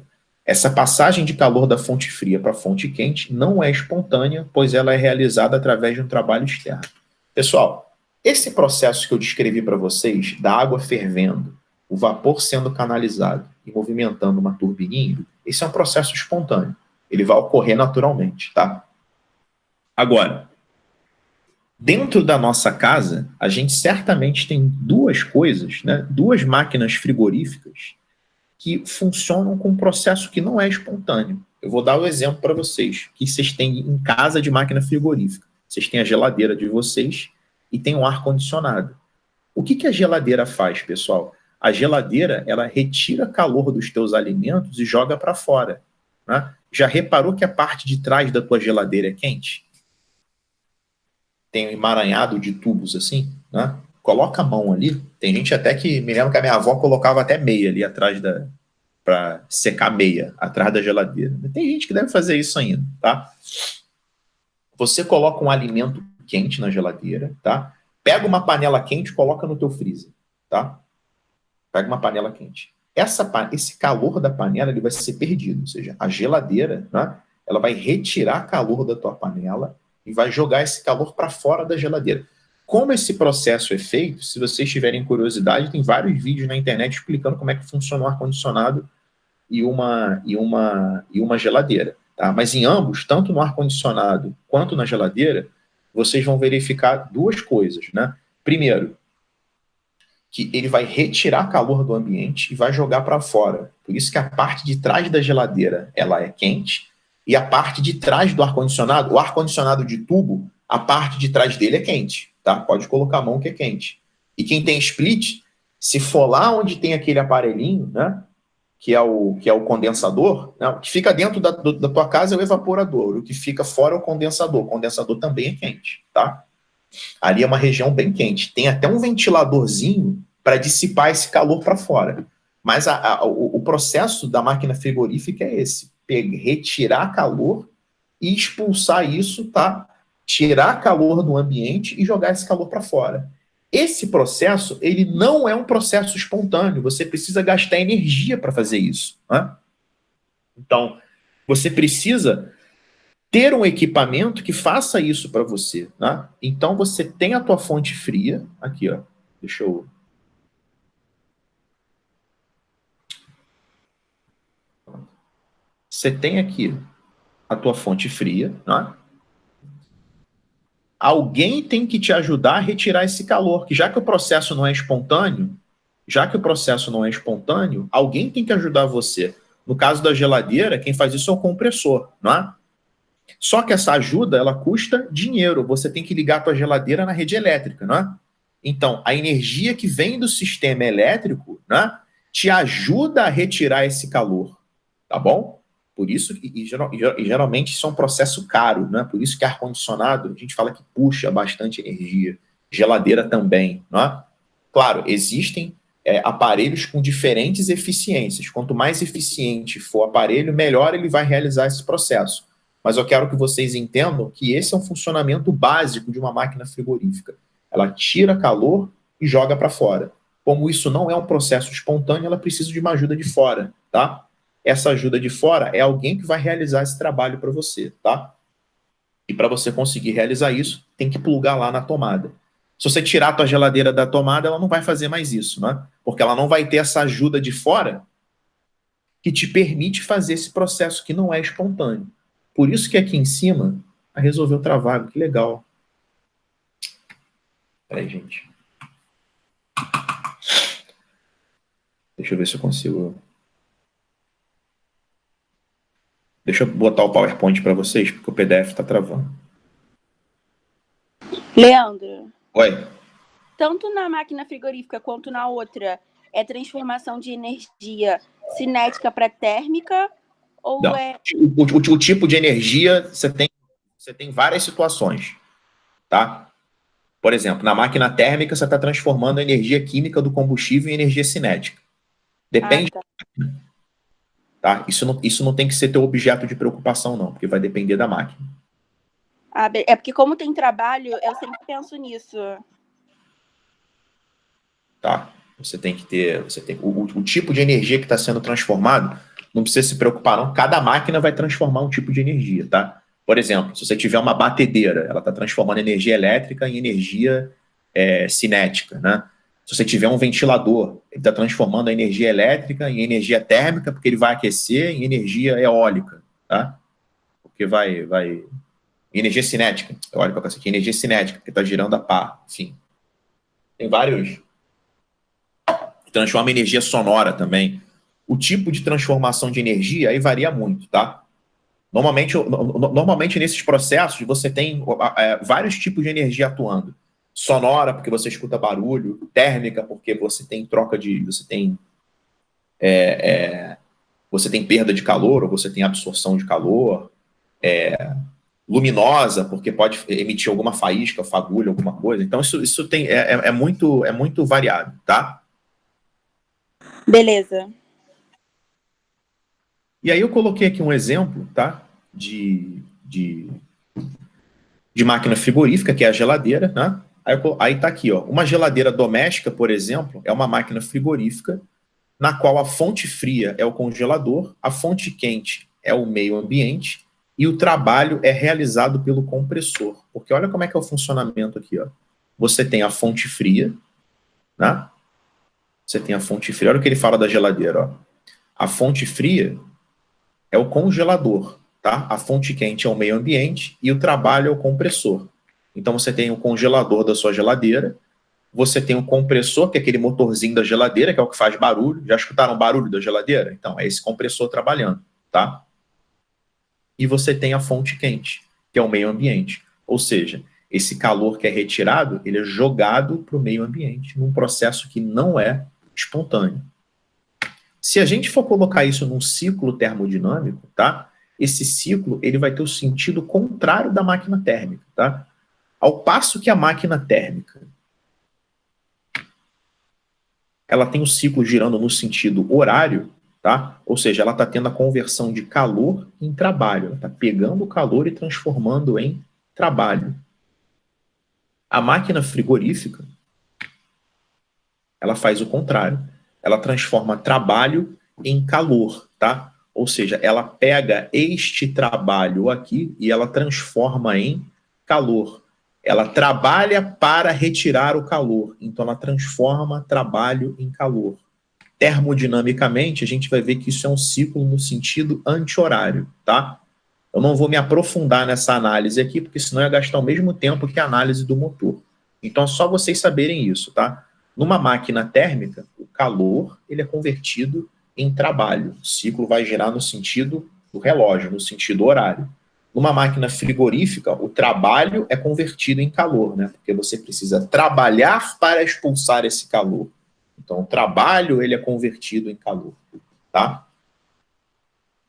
Essa passagem de calor da fonte fria para a fonte quente não é espontânea, pois ela é realizada através de um trabalho externo. Pessoal, esse processo que eu descrevi para vocês, da água fervendo, o vapor sendo canalizado e movimentando uma turbininha, esse é um processo espontâneo. Ele vai ocorrer naturalmente, tá? Agora, dentro da nossa casa, a gente certamente tem duas coisas, né? Duas máquinas frigoríficas que funcionam com um processo que não é espontâneo. Eu vou dar o exemplo para vocês, que vocês têm em casa de máquina frigorífica. Vocês têm a geladeira de vocês e tem um ar-condicionado. O que a geladeira faz, pessoal? A geladeira, ela retira calor dos teus alimentos e joga para fora, né? Já reparou que a parte de trás da tua geladeira é quente? Tem um emaranhado de tubos assim, né? Coloca a mão ali. Tem gente até que, me lembro que a minha avó colocava até meia ali atrás para secar meia, atrás da geladeira. Tem gente que deve fazer isso ainda, tá? Você coloca um alimento quente na geladeira, tá? Pega uma panela quente e coloca no teu freezer, tá? Pega uma panela quente. Esse calor da panela ele vai ser perdido, ou seja, a geladeira, né, ela vai retirar calor da tua panela e vai jogar esse calor para fora da geladeira. Como esse processo é feito, se vocês tiverem curiosidade, tem vários vídeos na internet explicando como é que funciona um ar-condicionado e uma geladeira. Tá? Mas em ambos, tanto no ar-condicionado quanto na geladeira, vocês vão verificar duas coisas. Né? Primeiro, que ele vai retirar calor do ambiente e vai jogar para fora. Por isso que a parte de trás da geladeira ela é quente e a parte de trás do ar-condicionado, o ar-condicionado de tubo, a parte de trás dele é quente. Tá? Pode colocar a mão que é quente. E quem tem split, se for lá onde tem aquele aparelhinho, né, que é o condensador, né, o que fica dentro da tua casa é o evaporador, o que fica fora é o condensador. O condensador também é quente. Tá? Ali é uma região bem quente. Tem até um ventiladorzinho para dissipar esse calor para fora. Mas o processo da máquina frigorífica é esse. Retirar calor e expulsar isso, tá? tirar calor do ambiente e jogar esse calor para fora. Esse processo, ele não é um processo espontâneo, você precisa gastar energia para fazer isso. Né? Então, você precisa ter um equipamento que faça isso para você. Né? Então, você tem a tua fonte fria, aqui, ó, deixa eu... Você tem aqui a tua fonte fria, né? Alguém tem que te ajudar a retirar esse calor, que já que o processo não é espontâneo, alguém tem que ajudar você. No caso da geladeira, quem faz isso é o compressor, não é? Só que essa ajuda, ela custa dinheiro. Você tem que ligar a tua geladeira na rede elétrica, não é? Então, a energia que vem do sistema elétrico, né, te ajuda a retirar esse calor, tá bom? Por isso, e geralmente isso é um processo caro, né? Por isso que ar-condicionado, a gente fala que puxa bastante energia. Geladeira também, não é? Claro, existem aparelhos com diferentes eficiências. Quanto mais eficiente for o aparelho, melhor ele vai realizar esse processo. Mas eu quero que vocês entendam que esse é um funcionamento básico de uma máquina frigorífica. Ela tira calor e joga para fora. Como isso não é um processo espontâneo, ela precisa de uma ajuda de fora, tá? Essa ajuda de fora é alguém que vai realizar esse trabalho para você, tá? E para você conseguir realizar isso, tem que plugar lá na tomada. Se você tirar a tua geladeira da tomada, ela não vai fazer mais isso, né? Porque ela não vai ter essa ajuda de fora que te permite fazer esse processo que não é espontâneo. Por isso que aqui em cima, resolveu travar. Que legal. Peraí, gente. Deixa eu ver se eu consigo... Deixa eu botar o PowerPoint para vocês, porque o PDF está travando. Leandro. Oi. Tanto na máquina frigorífica quanto na outra, é transformação de energia cinética para térmica? Ou não. O tipo de energia, você tem várias situações. Tá? Por exemplo, na máquina térmica, você está transformando a energia química do combustível em energia cinética. Depende da máquina. Tá? Isso não tem que ser teu objeto de preocupação, não, porque vai depender da máquina. É porque como tem trabalho, eu sempre penso nisso. Tá? Você tem que ter... O tipo de energia que está sendo transformado, não precisa se preocupar, não. Cada máquina vai transformar um tipo de energia, tá? Por exemplo, se você tiver uma batedeira, ela está transformando energia elétrica em energia cinética, né? Se você tiver um ventilador, ele está transformando a energia elétrica em energia térmica, porque ele vai aquecer em energia eólica, tá? Porque vai energia cinética, eólica, aqui, energia cinética, porque está girando a pá, enfim. Tem vários. Transforma energia sonora também. O tipo de transformação de energia aí varia muito, tá? Normalmente nesses processos você tem vários tipos de energia atuando. Sonora, porque você escuta barulho. Térmica, porque você tem troca de... Você tem perda de calor, ou você tem absorção de calor. Luminosa, porque pode emitir alguma faísca, fagulha, alguma coisa. Então isso é muito variado, tá? Beleza. E aí eu coloquei aqui um exemplo, tá? De máquina frigorífica, que é a geladeira, né? Aí tá aqui, ó. Uma geladeira doméstica, por exemplo, é uma máquina frigorífica na qual a fonte fria é o congelador, a fonte quente é o meio ambiente e o trabalho é realizado pelo compressor. Porque olha como é que é o funcionamento aqui, ó. Você tem a fonte fria, né? Você tem a fonte fria. Olha o que ele fala da geladeira, ó. A fonte fria é o congelador, tá? A fonte quente é o meio ambiente e o trabalho é o compressor. Então você tem o congelador da sua geladeira, você tem o compressor, que é aquele motorzinho da geladeira, que é o que faz barulho. Já escutaram o barulho da geladeira? Então, é esse compressor trabalhando, tá? E você tem a fonte quente, que é o meio ambiente. Ou seja, esse calor que é retirado, ele é jogado para o meio ambiente, num processo que não é espontâneo. Se a gente for colocar isso num ciclo termodinâmico, tá? Esse ciclo, ele vai ter o sentido contrário da máquina térmica, tá? Ao passo que a máquina térmica, ela tem o ciclo girando no sentido horário, tá? Ou seja, ela está tendo a conversão de calor em trabalho. Ela está pegando o calor e transformando em trabalho. A máquina frigorífica, ela faz o contrário. Ela transforma trabalho em calor, tá? Ou seja, ela pega este trabalho aqui e ela transforma em calor. Ela trabalha para retirar o calor. Então, ela transforma trabalho em calor. Termodinamicamente, a gente vai ver que isso é um ciclo no sentido anti-horário, tá? Eu não vou me aprofundar nessa análise aqui, porque senão eu ia gastar o mesmo tempo que a análise do motor. Então, é só vocês saberem isso, tá? Numa máquina térmica, o calor ele é convertido em trabalho. O ciclo vai girar no sentido do relógio, no sentido horário. Numa máquina frigorífica, o trabalho é convertido em calor, né? Porque você precisa trabalhar para expulsar esse calor. Então, o trabalho ele é convertido em calor, tá?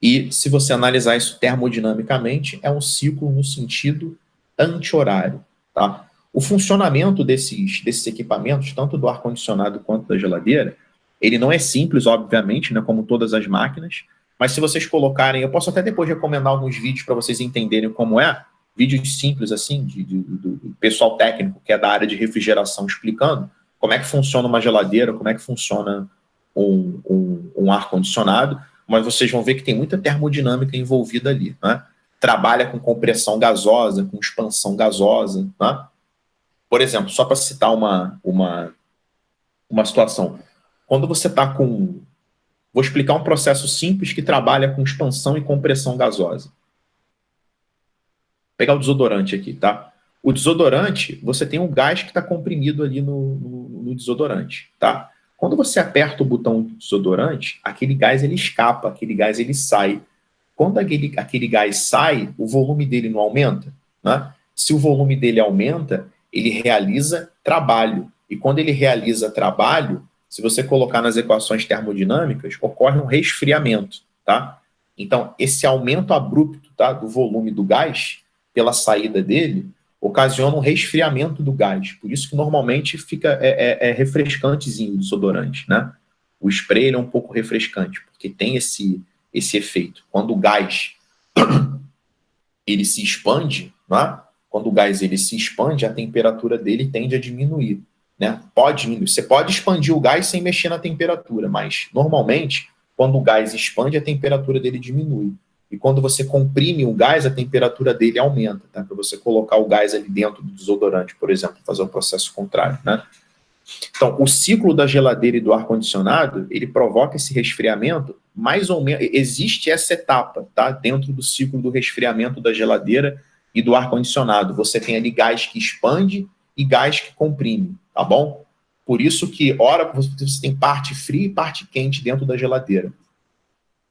E se você analisar isso termodinamicamente, é um ciclo no sentido anti-horário, tá? O funcionamento desses equipamentos, tanto do ar-condicionado quanto da geladeira, ele não é simples, obviamente, né, como todas as máquinas, mas se vocês colocarem, eu posso até depois recomendar alguns vídeos para vocês entenderem como é, vídeos simples assim, do pessoal técnico que é da área de refrigeração explicando como é que funciona uma geladeira, como é que funciona um ar-condicionado, mas vocês vão ver que tem muita termodinâmica envolvida ali, né? Trabalha com compressão gasosa, com expansão gasosa, né? Por exemplo, só para citar uma situação, quando você está com... Vou explicar um processo simples que trabalha com expansão e compressão gasosa. Vou pegar o desodorante aqui, tá? O desodorante, você tem um gás que está comprimido ali no desodorante, tá? Quando você aperta o botão do desodorante, aquele gás ele escapa, aquele gás ele sai. Quando aquele gás sai, o volume dele não aumenta, né? Se o volume dele aumenta, ele realiza trabalho. E quando ele realiza trabalho, se você colocar nas equações termodinâmicas, ocorre um resfriamento, tá? Então, esse aumento abrupto, tá, do volume do gás, pela saída dele, ocasiona um resfriamento do gás. Por isso que normalmente fica refrescantezinho o desodorante, né? O spray ele é um pouco refrescante, porque tem esse efeito. Quando o gás ele se expande, né? Quando o gás ele se expande, a temperatura dele tende a diminuir, né? Pode diminuir. Você pode expandir o gás sem mexer na temperatura, mas normalmente, quando o gás expande, a temperatura dele diminui. E quando você comprime o gás, a temperatura dele aumenta, tá? Para você colocar o gás ali dentro do desodorante, por exemplo, fazer o processo contrário, né? Então, o ciclo da geladeira e do ar-condicionado, ele provoca esse resfriamento, mais ou menos, existe essa etapa, tá? Dentro do ciclo do resfriamento da geladeira e do ar-condicionado. Você tem ali gás que expande e gás que comprime, tá bom? Por isso que, ora, você tem parte fria e parte quente dentro da geladeira.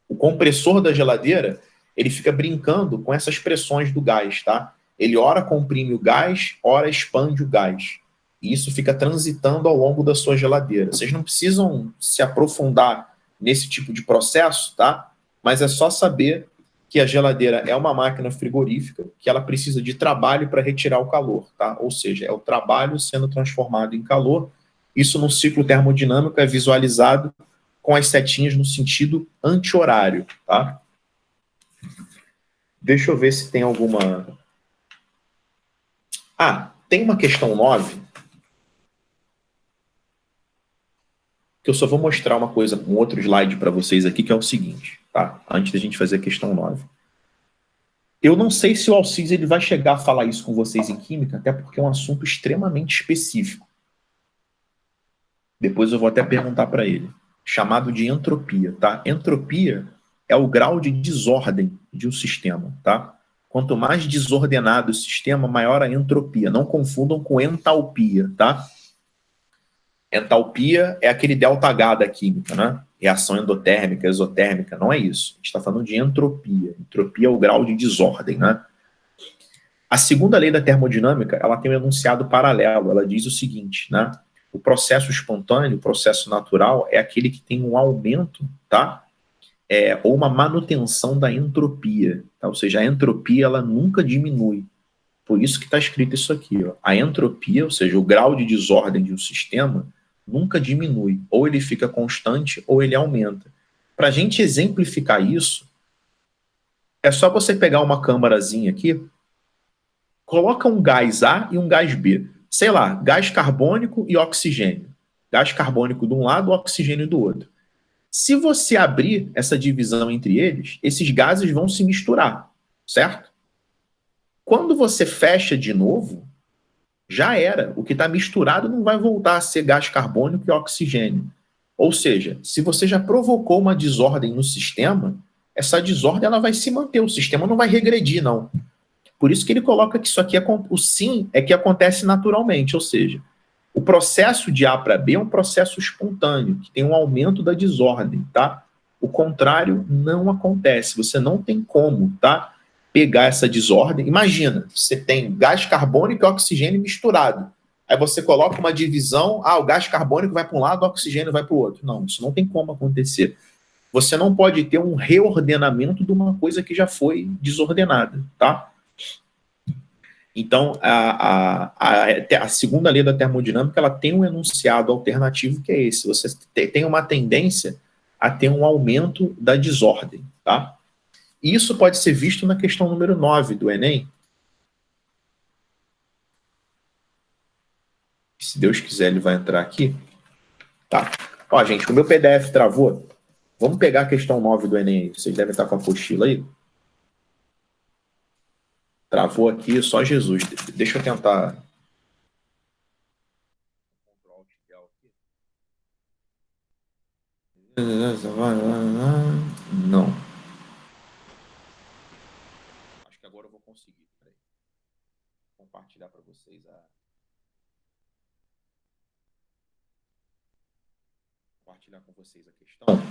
O compressor da geladeira, ele fica brincando com essas pressões do gás, tá? Ele ora comprime o gás, ora expande o gás. E isso fica transitando ao longo da sua geladeira. Vocês não precisam se aprofundar nesse tipo de processo, tá? Mas é só saber que a geladeira é uma máquina frigorífica, que ela precisa de trabalho para retirar o calor, tá? Ou seja, é o trabalho sendo transformado em calor. Isso no ciclo termodinâmico é visualizado com as setinhas no sentido anti-horário, tá? Deixa eu ver se tem alguma... Ah, tem uma questão 9, que eu só vou mostrar uma coisa, um outro slide para vocês aqui, que é o seguinte, tá? Antes da gente fazer a questão 9. Eu não sei se o Alcides ele vai chegar a falar isso com vocês em química, até porque é um assunto extremamente específico. Depois eu vou até perguntar para ele. Chamado de entropia, tá? Entropia é o grau de desordem de um sistema, tá? Quanto mais desordenado o sistema, maior a entropia. Não confundam com entalpia, tá? Entalpia é aquele ΔH da química, né? Reação endotérmica, exotérmica, não é isso. A gente está falando de entropia. Entropia é o grau de desordem, né? A segunda lei da termodinâmica, ela tem um enunciado paralelo. Ela diz o seguinte, né? O processo espontâneo, o processo natural, é aquele que tem um aumento, tá? Ou uma manutenção da entropia, tá? Ou seja, a entropia ela nunca diminui. Por isso que está escrito isso aqui, ó. A entropia, ou seja, o grau de desordem de um sistema, nunca diminui. Ou ele fica constante, ou ele aumenta. Para a gente exemplificar isso, é só você pegar uma câmarazinha aqui Coloca um gás A e um gás B. Sei lá, gás carbônico e oxigênio. Gás carbônico de um lado, oxigênio do outro. Se você abrir essa divisão entre eles, esses gases vão se misturar, certo? Quando você fecha de novo, já era. O que está misturado não vai voltar a ser gás carbônico e oxigênio. Ou seja, se você já provocou uma desordem no sistema, essa desordem ela vai se manter, o sistema não vai regredir, não. Por isso que ele coloca que isso aqui, o sim é que acontece naturalmente, ou seja, o processo de A para B é um processo espontâneo, que tem um aumento da desordem, tá? O contrário não acontece, você não tem como, tá? Pegar essa desordem. Imagina, você tem gás carbônico e oxigênio misturado. Aí você coloca uma divisão, o gás carbônico vai para um lado, o oxigênio vai para o outro. Não, isso não tem como acontecer. Você não pode ter um reordenamento de uma coisa que já foi desordenada, tá? Então, a segunda lei da termodinâmica, ela tem um enunciado alternativo que é esse. Você tem uma tendência a ter um aumento da desordem, tá? E isso pode ser visto na questão número 9 do Enem. Se Deus quiser, ele vai entrar aqui. Tá. Ó, gente, o meu PDF travou. Vamos pegar a questão 9 do Enem aí. Vocês devem estar com a apostila aí. Travou aqui, só Jesus. Deixa eu tentar. Não. Acho que agora eu vou conseguir. Peraí. Vou compartilhar para vocês compartilhar com vocês a questão.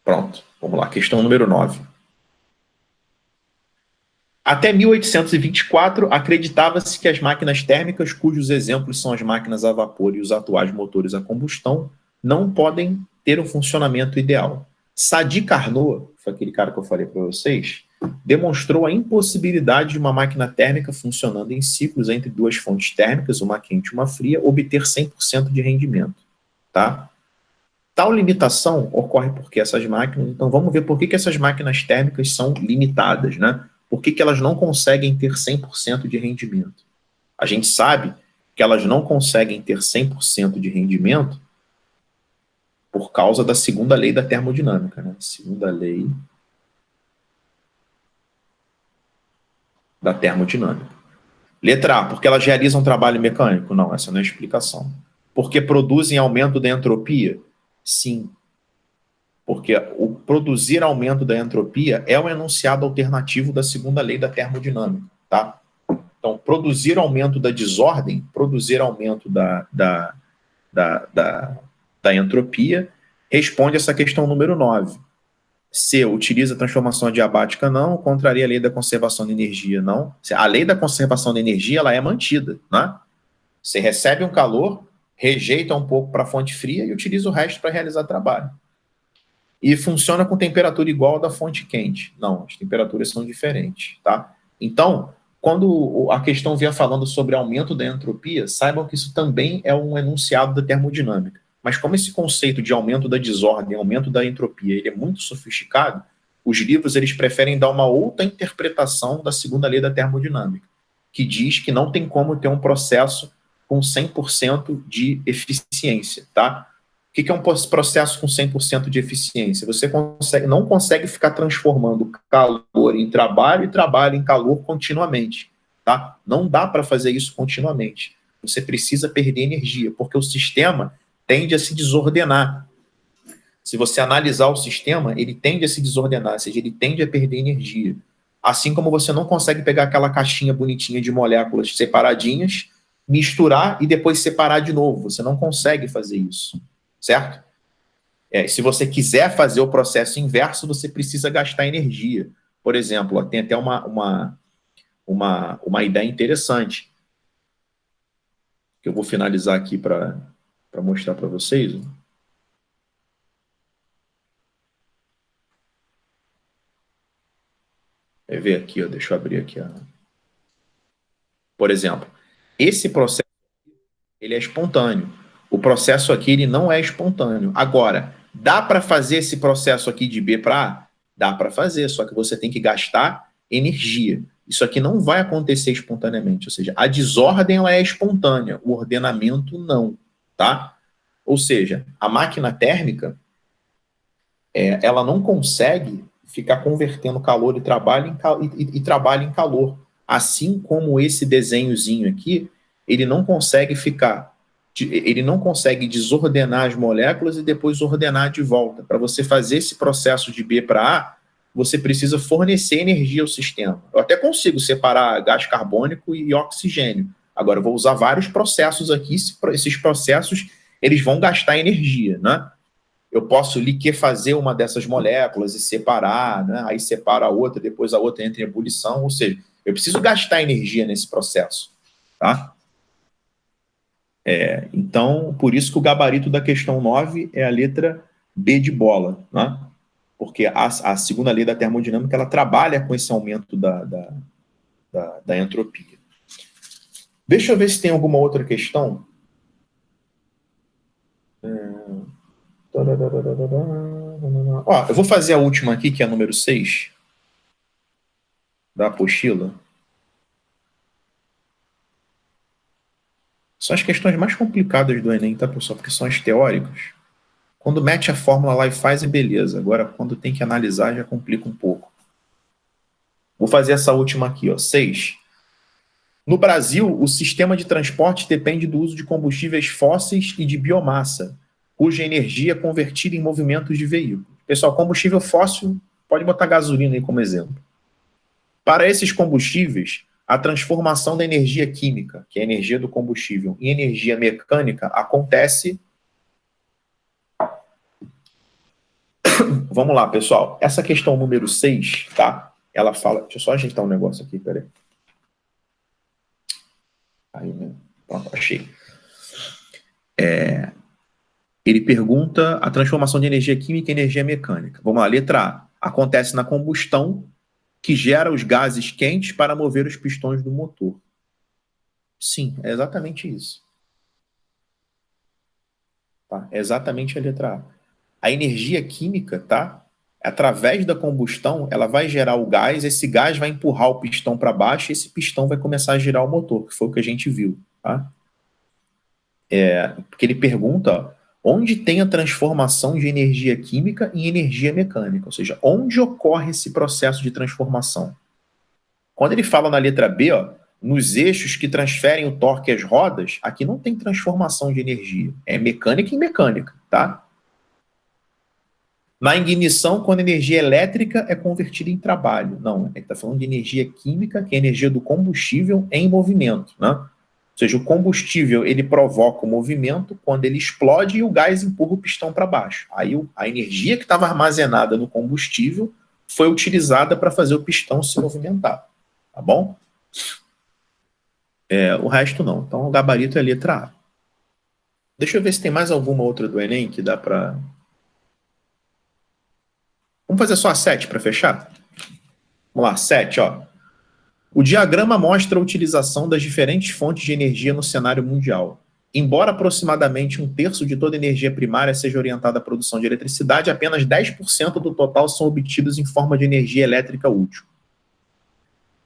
Pronto, vamos lá. Questão número 9. Até 1824, acreditava-se que as máquinas térmicas, cujos exemplos são as máquinas a vapor e os atuais motores a combustão, não podem ter um funcionamento ideal. Sadi Carnot, foi aquele cara que eu falei para vocês, demonstrou a impossibilidade de uma máquina térmica funcionando em ciclos entre duas fontes térmicas, uma quente e uma fria, obter 100% de rendimento. Tá? Tal limitação ocorre porque essas máquinas... Então, vamos ver por que essas máquinas térmicas são limitadas, né? Por que elas não conseguem ter 100% de rendimento? A gente sabe que elas não conseguem ter 100% de rendimento por causa da segunda lei da termodinâmica, né? Segunda lei da termodinâmica. Letra A, porque elas realizam trabalho mecânico? Não, essa não é a explicação. Porque produzem aumento da entropia? Sim. Porque o produzir aumento da entropia é um enunciado alternativo da segunda lei da termodinâmica, tá? Então, produzir aumento da desordem, produzir aumento da entropia, responde essa questão número 9. C, utiliza a transformação adiabática? Não. Contraria a lei da conservação de energia? Não. A lei da conservação de energia, ela é mantida, né? Você recebe um calor, rejeita um pouco para a fonte fria e utiliza o resto para realizar trabalho. E funciona com temperatura igual à da fonte quente. Não, as temperaturas são diferentes, tá? Então, quando a questão vier falando sobre aumento da entropia, saibam que isso também é um enunciado da termodinâmica. Mas como esse conceito de aumento da desordem, aumento da entropia, ele é muito sofisticado, os livros eles preferem dar uma outra interpretação da segunda lei da termodinâmica, que diz que não tem como ter um processo com 100% de eficiência, tá? O que é um processo com 100% de eficiência? Você não consegue ficar transformando calor em trabalho e trabalho em calor continuamente. Tá? Não dá para fazer isso continuamente. Você precisa perder energia, porque o sistema tende a se desordenar. Se você analisar o sistema, ele tende a se desordenar, ou seja, ele tende a perder energia. Assim como você não consegue pegar aquela caixinha bonitinha de moléculas separadinhas, misturar e depois separar de novo. Você não consegue fazer isso. Certo? Se você quiser fazer o processo inverso, você precisa gastar energia. Por exemplo, tem até uma ideia interessante, que eu vou finalizar aqui para mostrar para vocês. Vai ver aqui, ó, deixa eu abrir aqui. Ó. Por exemplo, esse processo ele é espontâneo. O processo aqui ele não é espontâneo. Agora, dá para fazer esse processo aqui de B para A? Dá para fazer, só que você tem que gastar energia. Isso aqui não vai acontecer espontaneamente, ou seja, a desordem ela é espontânea, o ordenamento não, tá? Ou seja, a máquina térmica, ela não consegue ficar convertendo calor e trabalho em calor. Assim como esse desenhozinho aqui, ele não consegue desordenar as moléculas e depois ordenar de volta. Para você fazer esse processo de B para A, você precisa fornecer energia ao sistema. Eu até consigo separar gás carbônico e oxigênio. Agora, eu vou usar vários processos aqui. Esses processos eles vão gastar energia, né? Eu posso liquefazer uma dessas moléculas e separar, né? Aí separa a outra, depois a outra entra em ebulição. Ou seja, eu preciso gastar energia nesse processo, tá? Então, por isso que o gabarito da questão 9 é a letra B de bola, né? Porque a segunda lei da termodinâmica ela trabalha com esse aumento da entropia. Deixa eu ver se tem alguma outra questão. Ó, eu vou fazer a última aqui, que é a número 6, da apostila. São as questões mais complicadas do Enem, tá, pessoal? Porque são as teóricas. Quando mete a fórmula lá e faz, é beleza. Agora, quando tem que analisar, já complica um pouco. Vou fazer essa última aqui, ó, 6. No Brasil, o sistema de transporte depende do uso de combustíveis fósseis e de biomassa, cuja energia é convertida em movimentos de veículos. Pessoal, combustível fóssil, pode botar gasolina aí como exemplo. Para esses combustíveis, a transformação da energia química, que é a energia do combustível, em energia mecânica, acontece... Vamos lá, pessoal. Essa questão número 6, tá? Ela fala... Deixa eu só ajeitar um negócio aqui, peraí. Aí, né? Pronto, achei. Ele pergunta a transformação de energia química em energia mecânica. Vamos lá, letra A. Acontece na combustão que gera os gases quentes para mover os pistões do motor. Sim, é exatamente isso. Tá? É exatamente a letra A. A energia química, tá? Através da combustão, ela vai gerar o gás, esse gás vai empurrar o pistão para baixo e esse pistão vai começar a girar o motor, que foi o que a gente viu, tá? Porque ele pergunta, ó, onde tem a transformação de energia química em energia mecânica? Ou seja, onde ocorre esse processo de transformação? Quando ele fala na letra B, ó, nos eixos que transferem o torque às rodas, aqui não tem transformação de energia. É mecânica em mecânica, tá? Na ignição, quando a energia elétrica é convertida em trabalho. Não, ele está falando de energia química, que é a energia do combustível em movimento, né? Ou seja, o combustível ele provoca o movimento quando ele explode e o gás empurra o pistão para baixo. Aí a energia que estava armazenada no combustível foi utilizada para fazer o pistão se movimentar. Tá bom? O resto não. Então o gabarito é a letra A. Deixa eu ver se tem mais alguma outra do Enem que dá para... Vamos fazer só a 7 para fechar? Vamos lá, 7, ó. O diagrama mostra a utilização das diferentes fontes de energia no cenário mundial. Embora aproximadamente 1/3 de toda a energia primária seja orientada à produção de eletricidade, apenas 10% do total são obtidos em forma de energia elétrica útil.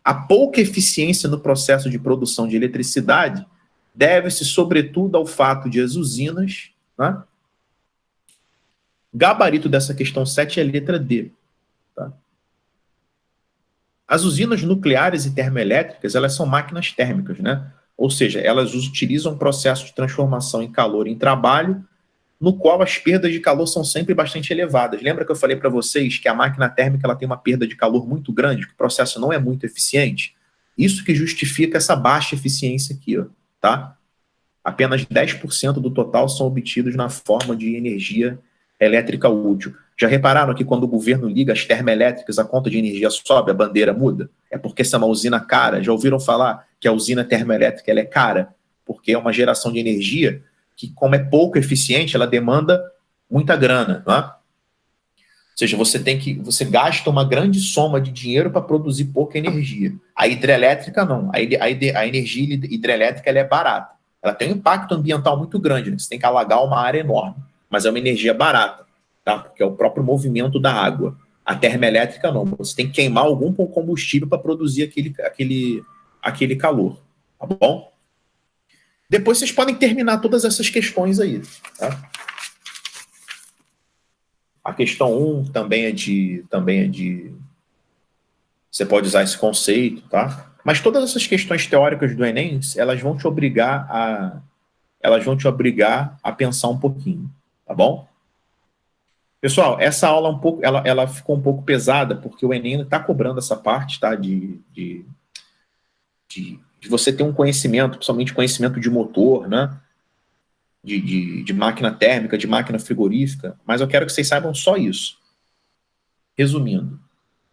A pouca eficiência no processo de produção de eletricidade deve-se, sobretudo, ao fato de as usinas... Né? Gabarito dessa questão 7 é a letra D. Tá? As usinas nucleares e termoelétricas, elas são máquinas térmicas, né? Ou seja, elas utilizam um processo de transformação em calor em trabalho, no qual as perdas de calor são sempre bastante elevadas. Lembra que eu falei para vocês que a máquina térmica ela tem uma perda de calor muito grande, que o processo não é muito eficiente? Isso que justifica essa baixa eficiência aqui, ó, tá? Apenas 10% do total são obtidos na forma de energia elétrica útil. Já repararam que quando o governo liga as termoelétricas, a conta de energia sobe, a bandeira muda? É porque essa é uma usina cara. Já ouviram falar que a usina termoelétrica ela é cara? Porque é uma geração de energia que, como é pouco eficiente, ela demanda muita grana, não é? Ou seja, você gasta uma grande soma de dinheiro para produzir pouca energia. A hidrelétrica não. A energia hidrelétrica ela é barata. ela tem um impacto ambiental muito grande, né? Você tem que alagar uma área enorme, mas é uma energia barata, tá? Porque é o próprio movimento da água. A termoelétrica não, você tem que queimar algum combustível para produzir aquele calor, tá bom? Depois vocês podem terminar todas essas questões aí, tá? A questão 1 também é de você pode usar esse conceito, tá? Mas todas essas questões teóricas do Enem, elas vão te obrigar a pensar um pouquinho, tá bom? Pessoal, essa aula ela ficou um pouco pesada, porque o Enem está cobrando essa parte, tá? De você ter um conhecimento, principalmente conhecimento de motor, né? De máquina térmica, de máquina frigorífica, mas eu quero que vocês saibam só isso. Resumindo,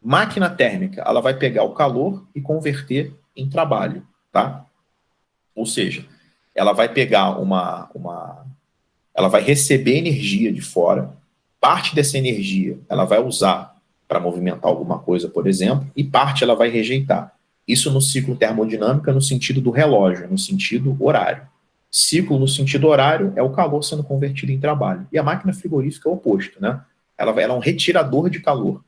máquina térmica, ela vai pegar o calor e converter em trabalho, tá? Ou seja, ela vai pegar ela vai receber energia de fora, parte dessa energia ela vai usar para movimentar alguma coisa, por exemplo, e parte ela vai rejeitar. Isso no ciclo termodinâmico no sentido do relógio, no sentido horário. Ciclo no sentido horário é o calor sendo convertido em trabalho. E a máquina frigorífica é o oposto, né? Ela é um retirador de calor.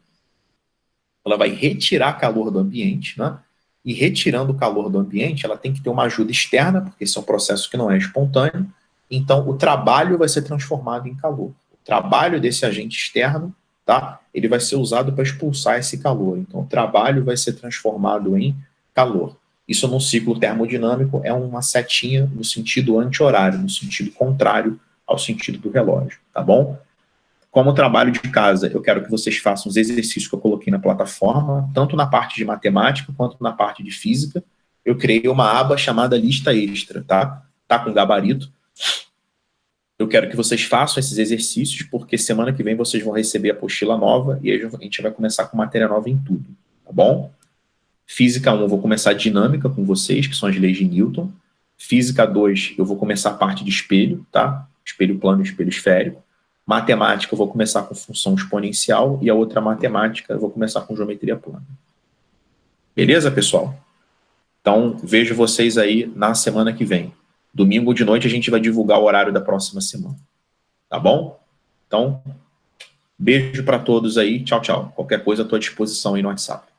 Ela vai retirar calor do ambiente, né? E retirando o calor do ambiente, ela tem que ter uma ajuda externa, porque esse é um processo que não é espontâneo. Então, o trabalho vai ser transformado em calor. O trabalho desse agente externo, tá? Ele vai ser usado para expulsar esse calor. Então, o trabalho vai ser transformado em calor. Isso num ciclo termodinâmico é uma setinha no sentido anti-horário, no sentido contrário ao sentido do relógio, tá bom? Como trabalho de casa, eu quero que vocês façam os exercícios que eu coloquei na plataforma, tanto na parte de matemática quanto na parte de física. Eu criei uma aba chamada lista extra, tá? Tá com gabarito. Eu quero que vocês façam esses exercícios, porque semana que vem vocês vão receber a apostila nova e aí a gente vai começar com matéria nova em tudo, tá bom? Física 1 eu vou começar dinâmica com vocês, que são as leis de Newton. Física 2 eu vou começar a parte de espelho, tá? Espelho plano e espelho esférico. Matemática eu vou começar com função exponencial e a outra matemática eu vou começar com geometria plana. Beleza, pessoal? Então, vejo vocês aí na semana que vem. Domingo de noite a gente vai divulgar o horário da próxima semana. Tá bom? Então, beijo para todos aí. Tchau, tchau. Qualquer coisa, estou à disposição aí no WhatsApp.